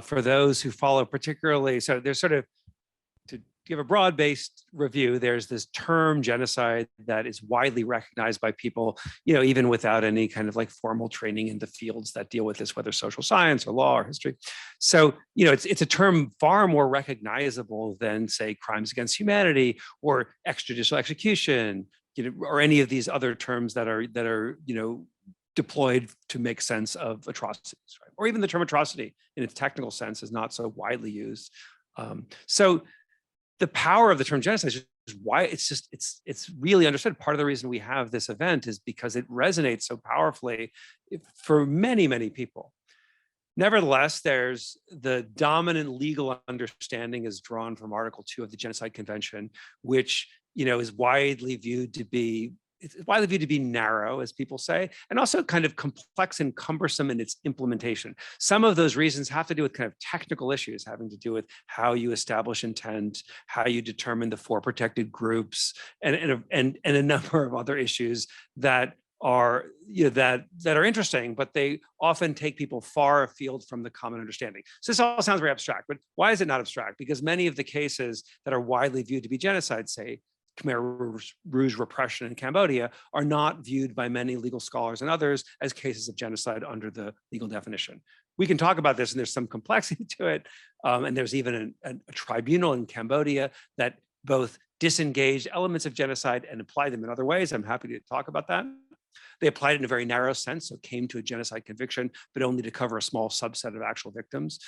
for those who follow particularly, so there's sort of, to give a broad-based review, there's this term genocide that is widely recognized by people, even without any kind of like formal training in the fields that deal with this, whether social science or law or history. So, it's a term far more recognizable than, say, crimes against humanity or extrajudicial execution, or any of these other terms that are deployed to make sense of atrocities, right? Or even the term atrocity in its technical sense is not so widely used. So the power of the term genocide is why it's really understood. Part of the reason we have this event is because it resonates so powerfully for many, many people. Nevertheless, there's the dominant legal understanding is drawn from Article 2 of the Genocide Convention, which is widely viewed to be narrow, as people say, and also kind of complex and cumbersome in its implementation. Some of those reasons have to do with kind of technical issues having to do with how you establish intent, how you determine the 4 protected groups, and a number of other issues that are that are interesting, but they often take people far afield from the common understanding. So this all sounds very abstract, but why is it not abstract? Because many of the cases that are widely viewed to be genocide, say Khmer Rouge repression in Cambodia, are not viewed by many legal scholars and others as cases of genocide under the legal definition. We can talk about this, and there's some complexity to it. And there's even a tribunal in Cambodia that both disengaged elements of genocide and applied them in other ways. I'm happy to talk about that. They applied it in a very narrow sense, so came to a genocide conviction, but only to cover a small subset of actual victims,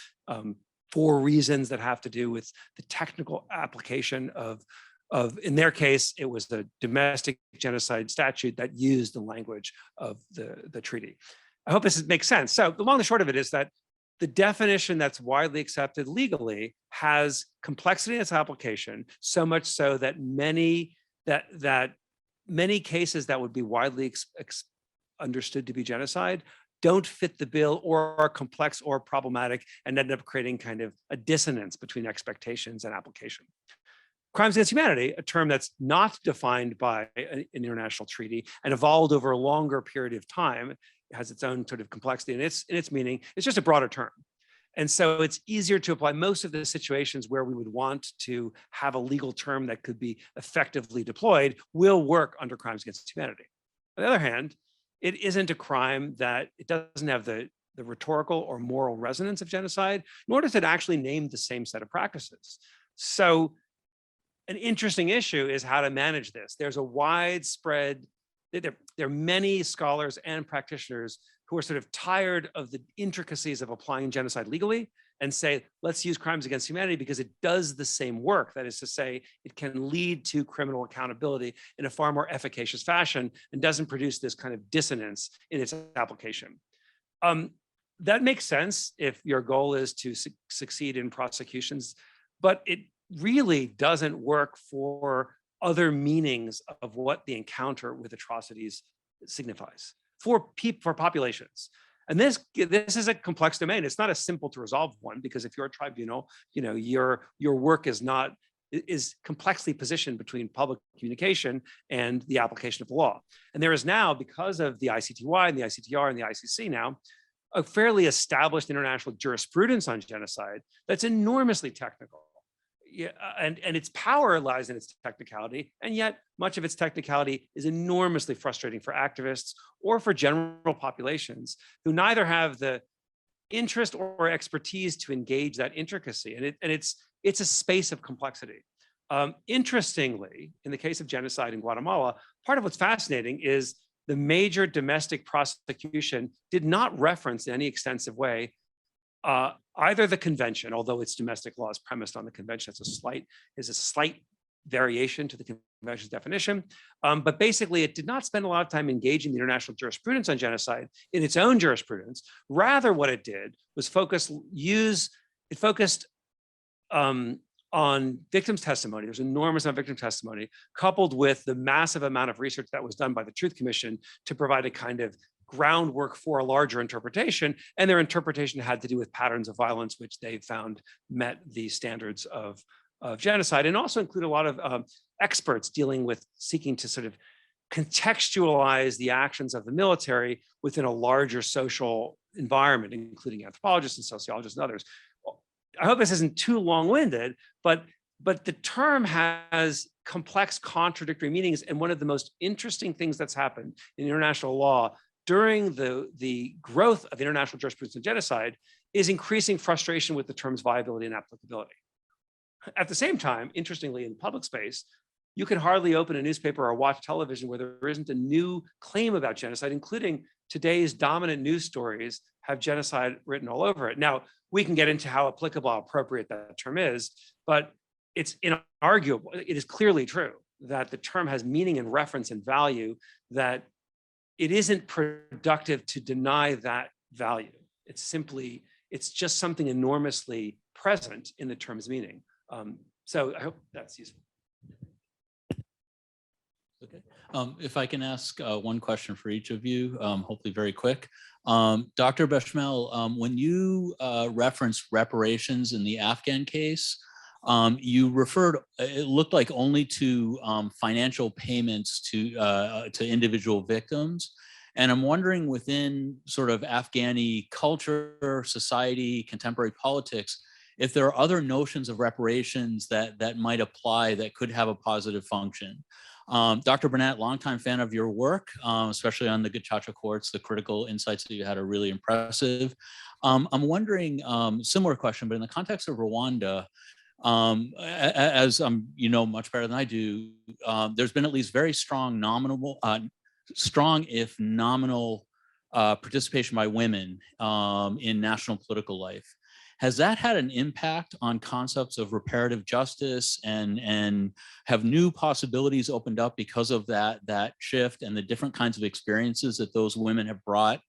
for reasons that have to do with the technical application of in their case, it was the domestic genocide statute that used the language of the treaty. I hope this makes sense. So the long and short of it is that the definition that's widely accepted legally has complexity in its application, so much so that many cases that would be widely understood to be genocide don't fit the bill, or are complex or problematic, and end up creating kind of a dissonance between expectations and application. Crimes against humanity, a term that's not defined by an international treaty and evolved over a longer period of time, it has its own sort of complexity in its meaning. It's just a broader term. And so it's easier to apply. Most of the situations where we would want to have a legal term that could be effectively deployed will work under crimes against humanity. On the other hand, it isn't a crime that it doesn't have the rhetorical or moral resonance of genocide, nor does it actually name the same set of practices. So an interesting issue is how to manage this. There's a widespread, there are many scholars and practitioners who are sort of tired of the intricacies of applying genocide legally and say, let's use crimes against humanity because it does the same work. That is to say, it can lead to criminal accountability in a far more efficacious fashion and doesn't produce this kind of dissonance in its application. That makes sense if your goal is to succeed in prosecutions, but it really doesn't work for other meanings of what the encounter with atrocities signifies for populations. And this is a complex domain. It's not a simple to resolve one, because if you're a tribunal, your work is complexly positioned between public communication and the application of the law. And there is now, because of the ICTY and the ICTR and the ICC now, a fairly established international jurisprudence on genocide that's enormously technical. Yeah, and its power lies in its technicality, and yet much of its technicality is enormously frustrating for activists or for general populations who neither have the interest or expertise to engage that intricacy. And it's a space of complexity. Interestingly, in the case of genocide in Guatemala, part of what's fascinating is the major domestic prosecution did not reference in any extensive way either the convention, although its domestic law is premised on the convention, is a slight variation to the convention's definition. But basically, it did not spend a lot of time engaging the international jurisprudence on genocide in its own jurisprudence. Rather, what it did was focused on victims' testimony. There's enormous amount of victim testimony, coupled with the massive amount of research that was done by the Truth Commission to provide a kind of groundwork for a larger interpretation. And their interpretation had to do with patterns of violence, which they found met the standards of genocide, and also include a lot of experts dealing with seeking to sort of contextualize the actions of the military within a larger social environment, including anthropologists and sociologists and others. I hope this isn't too long-winded, but the term has complex contradictory meanings. And one of the most interesting things that's happened in international law during the growth of international jurisprudence on genocide is increasing frustration with the term's viability and applicability. At the same time, interestingly, in public space, you can hardly open a newspaper or watch television where there isn't a new claim about genocide, including today's dominant news stories have genocide written all over it. Now, we can get into how applicable, how appropriate that term is, but it's inarguable. It is clearly true that the term has meaning and reference and value, that it isn't productive to deny that value. It's just something enormously present in the term's meaning. So I hope that's useful. Okay. If I can ask one question for each of you, hopefully very quick. Dr. Beshmel, when you referenced reparations in the Afghan case, you referred, it looked like only to financial payments to individual victims. And I'm wondering, within sort of Afghani culture, society, contemporary politics, if there are other notions of reparations that might apply that could have a positive function. Dr. Burnet, longtime fan of your work, especially on the Gacaca courts. The critical insights that you had are really impressive. I'm wondering, similar question, but in the context of Rwanda, as you know much better than I do, there's been at least very strong strong if nominal participation by women in national political life. Has that had an impact on concepts of reparative justice, and have new possibilities opened up because of that shift and the different kinds of experiences that those women have brought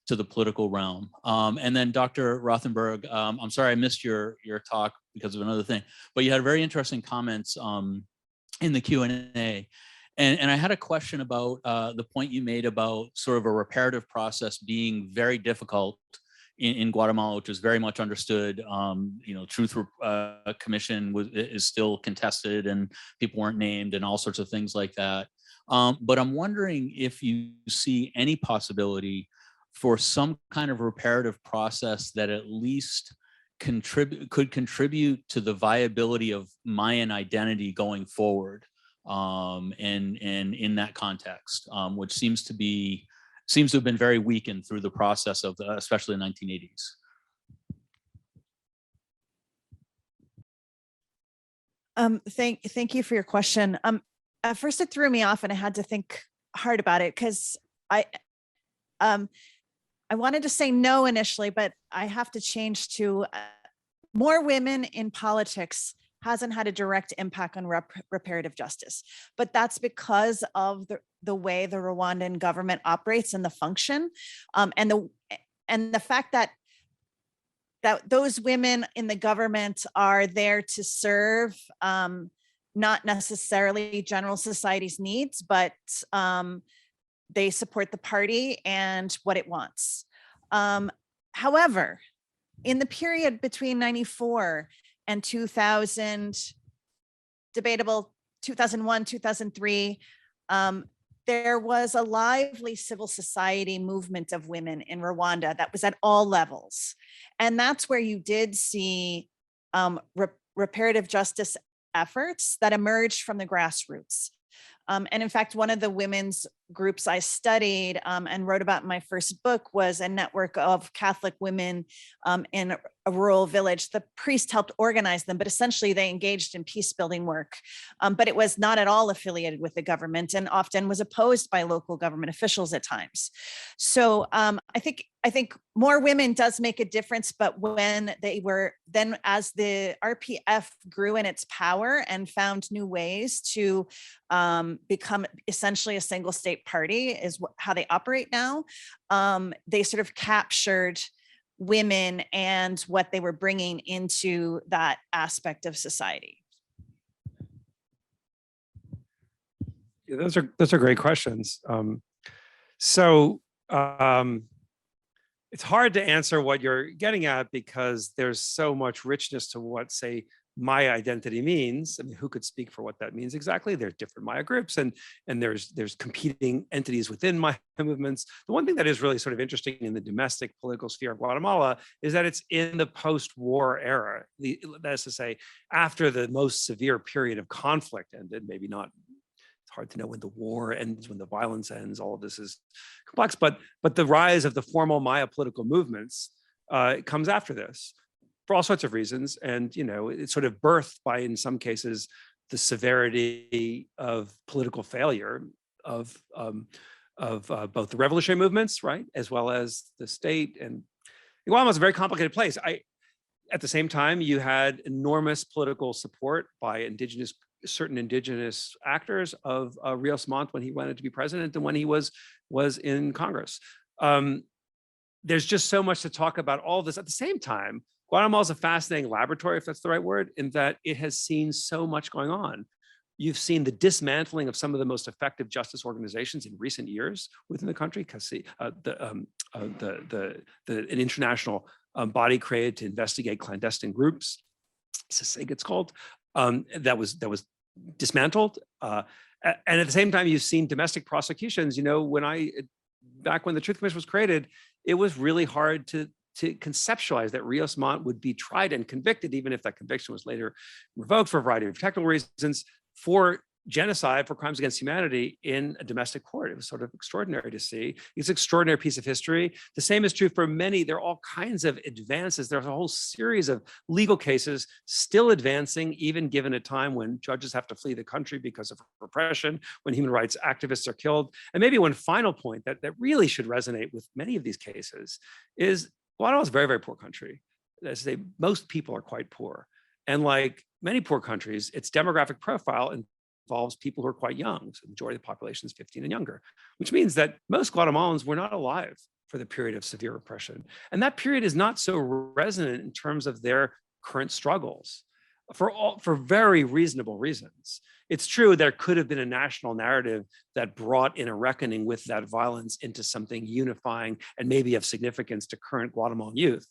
to the political realm? And then Dr. Rothenberg, I'm sorry I missed your talk because of another thing, but you had very interesting comments in the Q&A. And I had a question about the point you made about sort of a reparative process being very difficult in Guatemala, which is very much understood. You know, Truth Commission is still contested and people weren't named and all sorts of things like that. But I'm wondering if you see any possibility for some kind of reparative process that at least could contribute to the viability of Mayan identity going forward, and in that context, which seems to have been very weakened through the process of especially the 1980s. Thank you for your question. At first it threw me off and I had to think hard about it, because I wanted to say no initially, but I have to change to more women in politics hasn't had a direct impact on reparative justice. But that's because of the way the Rwandan government operates and the function, and the fact that those women in the government are there to serve not necessarily general society's needs, but they support the party and what it wants. However, in the period between 94 and 2000, debatable 2001, 2003, there was a lively civil society movement of women in Rwanda that was at all levels. And that's where you did see reparative justice efforts that emerged from the grassroots. And in fact, one of the women's groups I studied and wrote about in my first book was a network of Catholic women in a rural village. The priest helped organize them, but essentially they engaged in peace building work. But it was not at all affiliated with the government and often was opposed by local government officials at times. So I think more women does make a difference, but when they were then, as the RPF grew in its power and found new ways to become essentially a single state party, is how they operate now. They sort of captured women and what they were bringing into that aspect of society. Yeah, those are great questions. It's hard to answer what you're getting at because there's so much richness to what, say, Maya identity means. I mean, who could speak for what that means exactly? There's different Maya groups and there's competing entities within Maya movements. The one thing that is really sort of interesting in the domestic political sphere of Guatemala is that it's in the post-war era. That is to say, after the most severe period of conflict ended, maybe not, it's hard to know when the war ends, when the violence ends, all of this is complex, but the rise of the formal Maya political movements comes after this, for all sorts of reasons. And, you know, it's sort of birthed by, in some cases, the severity of political failure of both the revolutionary movements, right, as well as the state. And Guatemala was a very complicated place. At the same time, you had enormous political support by certain indigenous actors of Rios Montt when he wanted to be president and when he was in Congress. There's just so much to talk about all this. At the same time, Guatemala is a fascinating laboratory, if that's the right word, in that it has seen so much going on. You've seen the dismantling of some of the most effective justice organizations in recent years within the country. An international body created to investigate clandestine groups, CICIG it's called, that was dismantled. And at the same time, you've seen domestic prosecutions. You know, back when the Truth Commission was created, it was really hard to conceptualize that Rios Montt would be tried and convicted, even if that conviction was later revoked for a variety of technical reasons, for genocide, for crimes against humanity in a domestic court. It was sort of extraordinary to see. It's an extraordinary piece of history. The same is true for many. There are all kinds of advances. There's a whole series of legal cases still advancing, even given a time when judges have to flee the country because of repression, when human rights activists are killed. And maybe one final point that really should resonate with many of these cases is Guatemala is a very, very poor country. As I say, most people are quite poor. And like many poor countries, its demographic profile involves people who are quite young. So the majority of the population is 15 and younger, which means that most Guatemalans were not alive for the period of severe repression. And that period is not so resonant in terms of their current struggles for very reasonable reasons. It's true there could have been a national narrative that brought in a reckoning with that violence into something unifying and maybe of significance to current Guatemalan youth.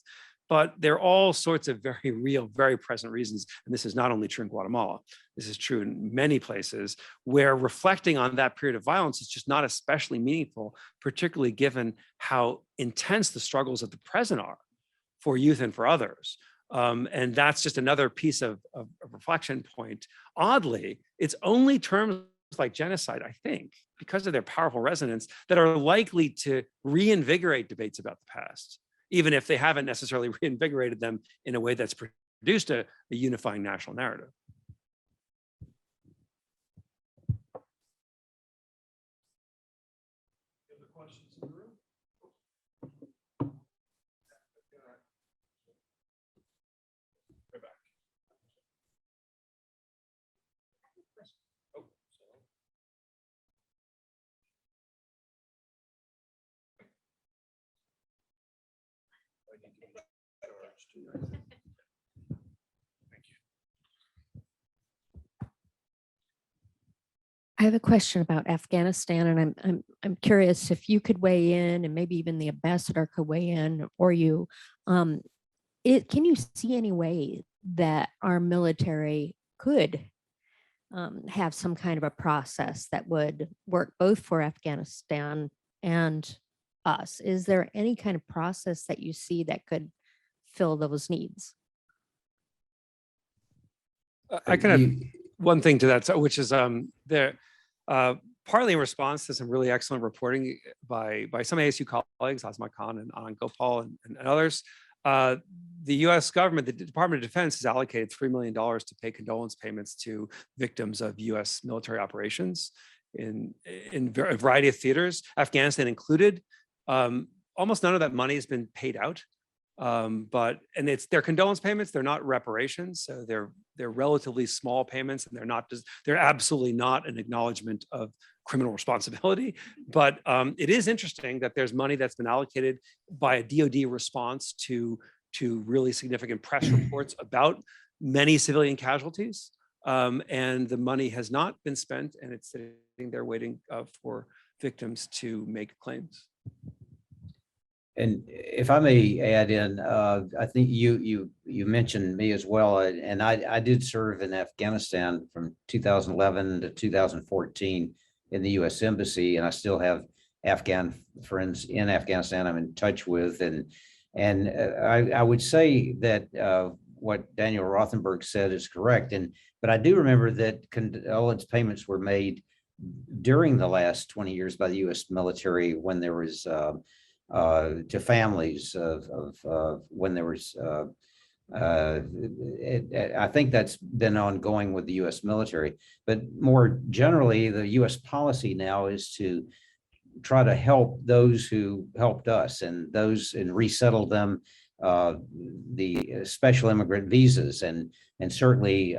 But there are all sorts of very real, very present reasons. And this is not only true in Guatemala, this is true in many places where reflecting on that period of violence is just not especially meaningful, particularly given how intense the struggles of the present are for youth and for others. And that's just another piece of reflection point. Oddly, it's only terms like genocide, I think, because of their powerful resonance, that are likely to reinvigorate debates about the past, even if they haven't necessarily reinvigorated them in a way that's produced a unifying national narrative. I have a question about Afghanistan, and I'm curious if you could weigh in, and maybe even the ambassador could weigh in, or you. Can you see any way that our military could have some kind of a process that would work both for Afghanistan and us? Is there any kind of process that you see that could fill those needs? I can add one thing to that, which is partly in response to some really excellent reporting by some ASU colleagues, Azma Khan and Anand Gopal and others. The US government, the Department of Defense, has allocated $3 million to pay condolence payments to victims of US military operations in a variety of theaters, Afghanistan included. Almost none of that money has been paid out. And they're condolence payments, they're not reparations. So they're relatively small payments, and they're absolutely not an acknowledgement of criminal responsibility. But it is interesting that there's money that's been allocated by a DoD response to really significant press reports about many civilian casualties. And the money has not been spent, and it's sitting there waiting for victims to make claims. And if I may add in, I think you mentioned me as well, and I did serve in Afghanistan from 2011 to 2014 in the U.S. Embassy, and I still have Afghan friends in Afghanistan I'm in touch with, and I would say that what Daniel Rothenberg said is correct, but I do remember that condolence payments were made during the last 20 years by the U.S. military when there was to families of when there was I think that's been ongoing with the U.S. military, but more generally, the U.S. policy now is to try to help those who helped us and those and resettle them, the special immigrant visas, and certainly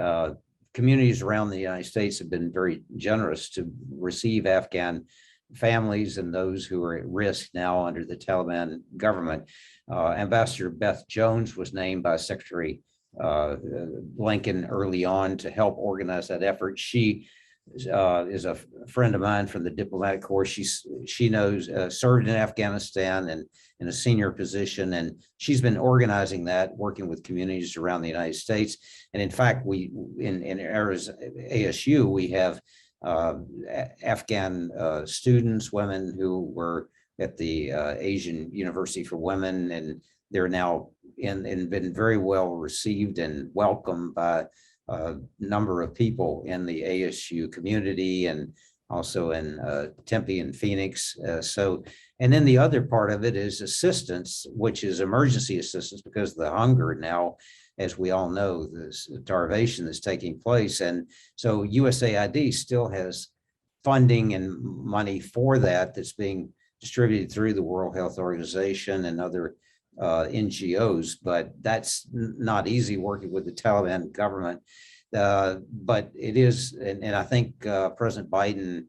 communities around the United States have been very generous to receive Afghan families and those who are at risk now under the Taliban government. Ambassador Beth Jones was named by Secretary Lincoln early on to help organize that effort. She is a friend of mine from the diplomatic corps. She knows, served in Afghanistan and in a senior position, and she's been organizing that, working with communities around the United States. And in fact, we in ASU, we have Afghan students, women who were at the Asian University for Women, and they're now and been very well received and welcomed by a number of people in the ASU community and also in Tempe and Phoenix. And then the other part of it is assistance, which is emergency assistance, because of the hunger now, as we all know, this starvation that's taking place. And so USAID still has funding and money for that that's being distributed through the World Health Organization and other NGOs, but that's not easy working with the Taliban government. But it is, and I think President Biden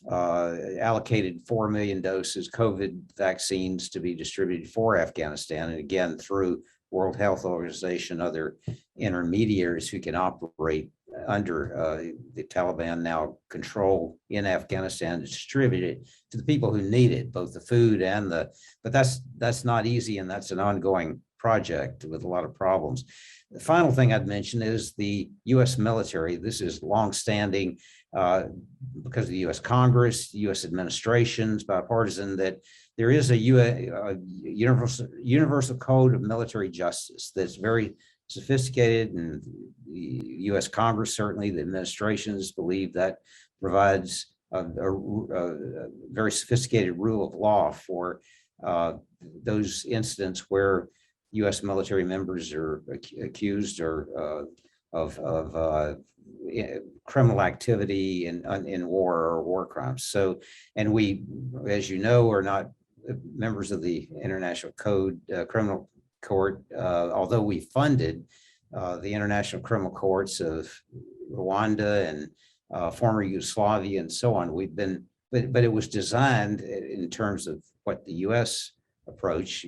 allocated 4 million doses COVID vaccines to be distributed for Afghanistan, and again through World Health Organization, other intermediaries who can operate under the Taliban now control in Afghanistan to distribute it to the people who need it, both the food and but that's not easy, and that's an ongoing project with a lot of problems. The final thing I'd mention is the U.S. military. This is longstanding because of the U.S. Congress, U.S. administrations, bipartisan, that there is a universal code of military justice that's very sophisticated, and the U.S. Congress, certainly the administrations, believe that provides a very sophisticated rule of law for those incidents where U.S. military members are accused or of criminal activity in war or war crimes. So, and we, as you know, are not members of the International Code Criminal Court, although we funded the International Criminal Courts of Rwanda and former Yugoslavia and so on. We've been, but it was designed in terms of what the U.S. approach,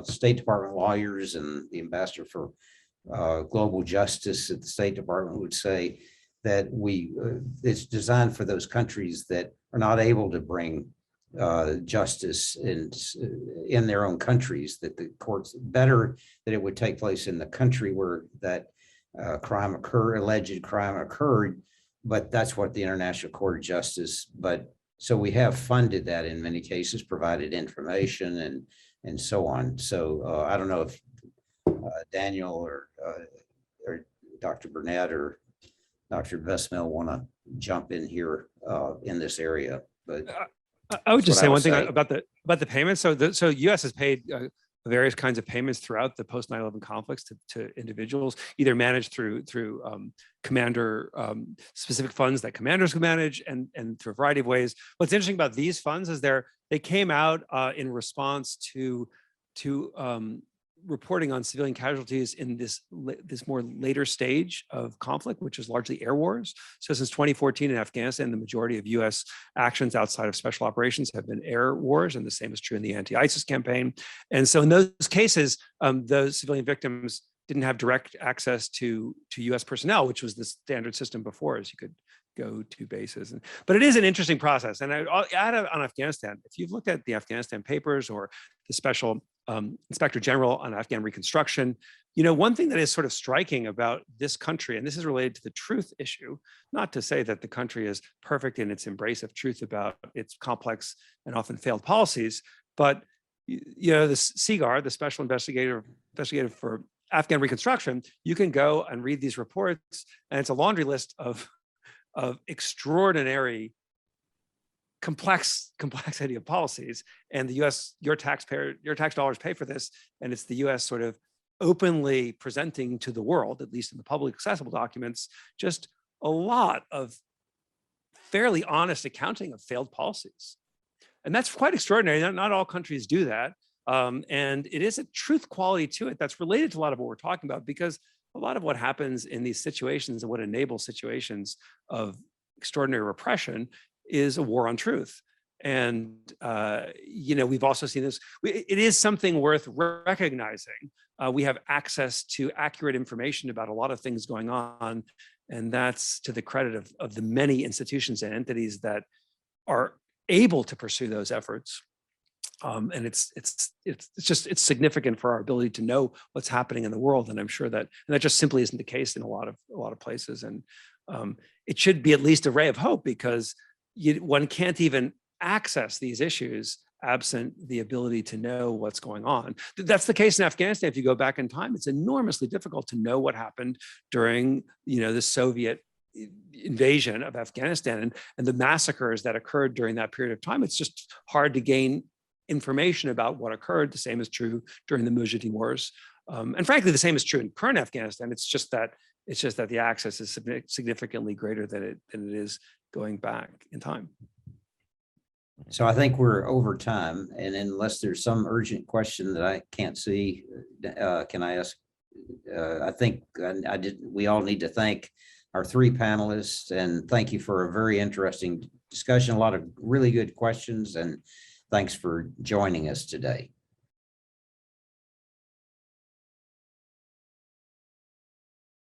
State Department lawyers and the ambassador for global justice at the State Department would say that it's designed for those countries that are not able to bring justice in their own countries, that the courts better that it would take place in the country where that alleged crime occurred, but that's what the International Court of Justice. But so we have funded that in many cases, provided information and so on. So I don't know if Daniel or Dr. Burnet or Dr. Besmell want to jump in here in this area, but I would just say one thing about the payments. So U.S. has paid various kinds of payments throughout the post 9/11 conflicts to individuals, either managed through commander specific funds that commanders can manage, and through a variety of ways. What's interesting about these funds is they came out in response to reporting on civilian casualties in this more later stage of conflict, which is largely air wars. So since 2014 in Afghanistan, the majority of U.S. actions outside of special operations have been air wars, and the same is true in the anti-ISIS campaign. And so in those cases, those civilian victims didn't have direct access to U.S. personnel, which was the standard system before, as you could go to bases. But it is an interesting process. And I'll add on Afghanistan, if you've looked at the Afghanistan papers or the special Inspector General on Afghan reconstruction, one thing that is sort of striking about this country, and this is related to the truth issue, not to say that the country is perfect in its embrace of truth about its complex and often failed policies, but the SIGAR, the Special Investigative for Afghan Reconstruction, you can go and read these reports, and it's a laundry list of extraordinary complexity of policies, and the U.S. your tax dollars pay for this, and it's the U.S. sort of openly presenting to the world, at least in the public accessible documents, just a lot of fairly honest accounting of failed policies. And that's quite extraordinary. Not all countries do that. And it is a truth quality to it that's related to a lot of what we're talking about, because a lot of what happens in these situations and what enables situations of extraordinary repression is a war on truth. And, we've also seen this. It is something worth recognizing. We have access to accurate information about a lot of things going on. And that's to the credit of the many institutions and entities that are able to pursue those efforts. And it's significant for our ability to know what's happening in the world. And I'm sure that just simply isn't the case in a lot of places. And it should be at least a ray of hope, because one can't even access these issues absent the ability to know what's going on. That's the case in Afghanistan. If you go back in time, it's enormously difficult to know what happened during, the Soviet invasion of Afghanistan and the massacres that occurred during that period of time. It's just hard to gain information about what occurred. The same is true during the Mujahideen wars. And frankly, the same is true in current Afghanistan. It's just that the access is significantly greater than it is going back in time. So I think we're over time, and unless there's some urgent question that I can't see, can I ask? I think we all need to thank our three panelists, and thank you for a very interesting discussion, a lot of really good questions, and thanks for joining us today.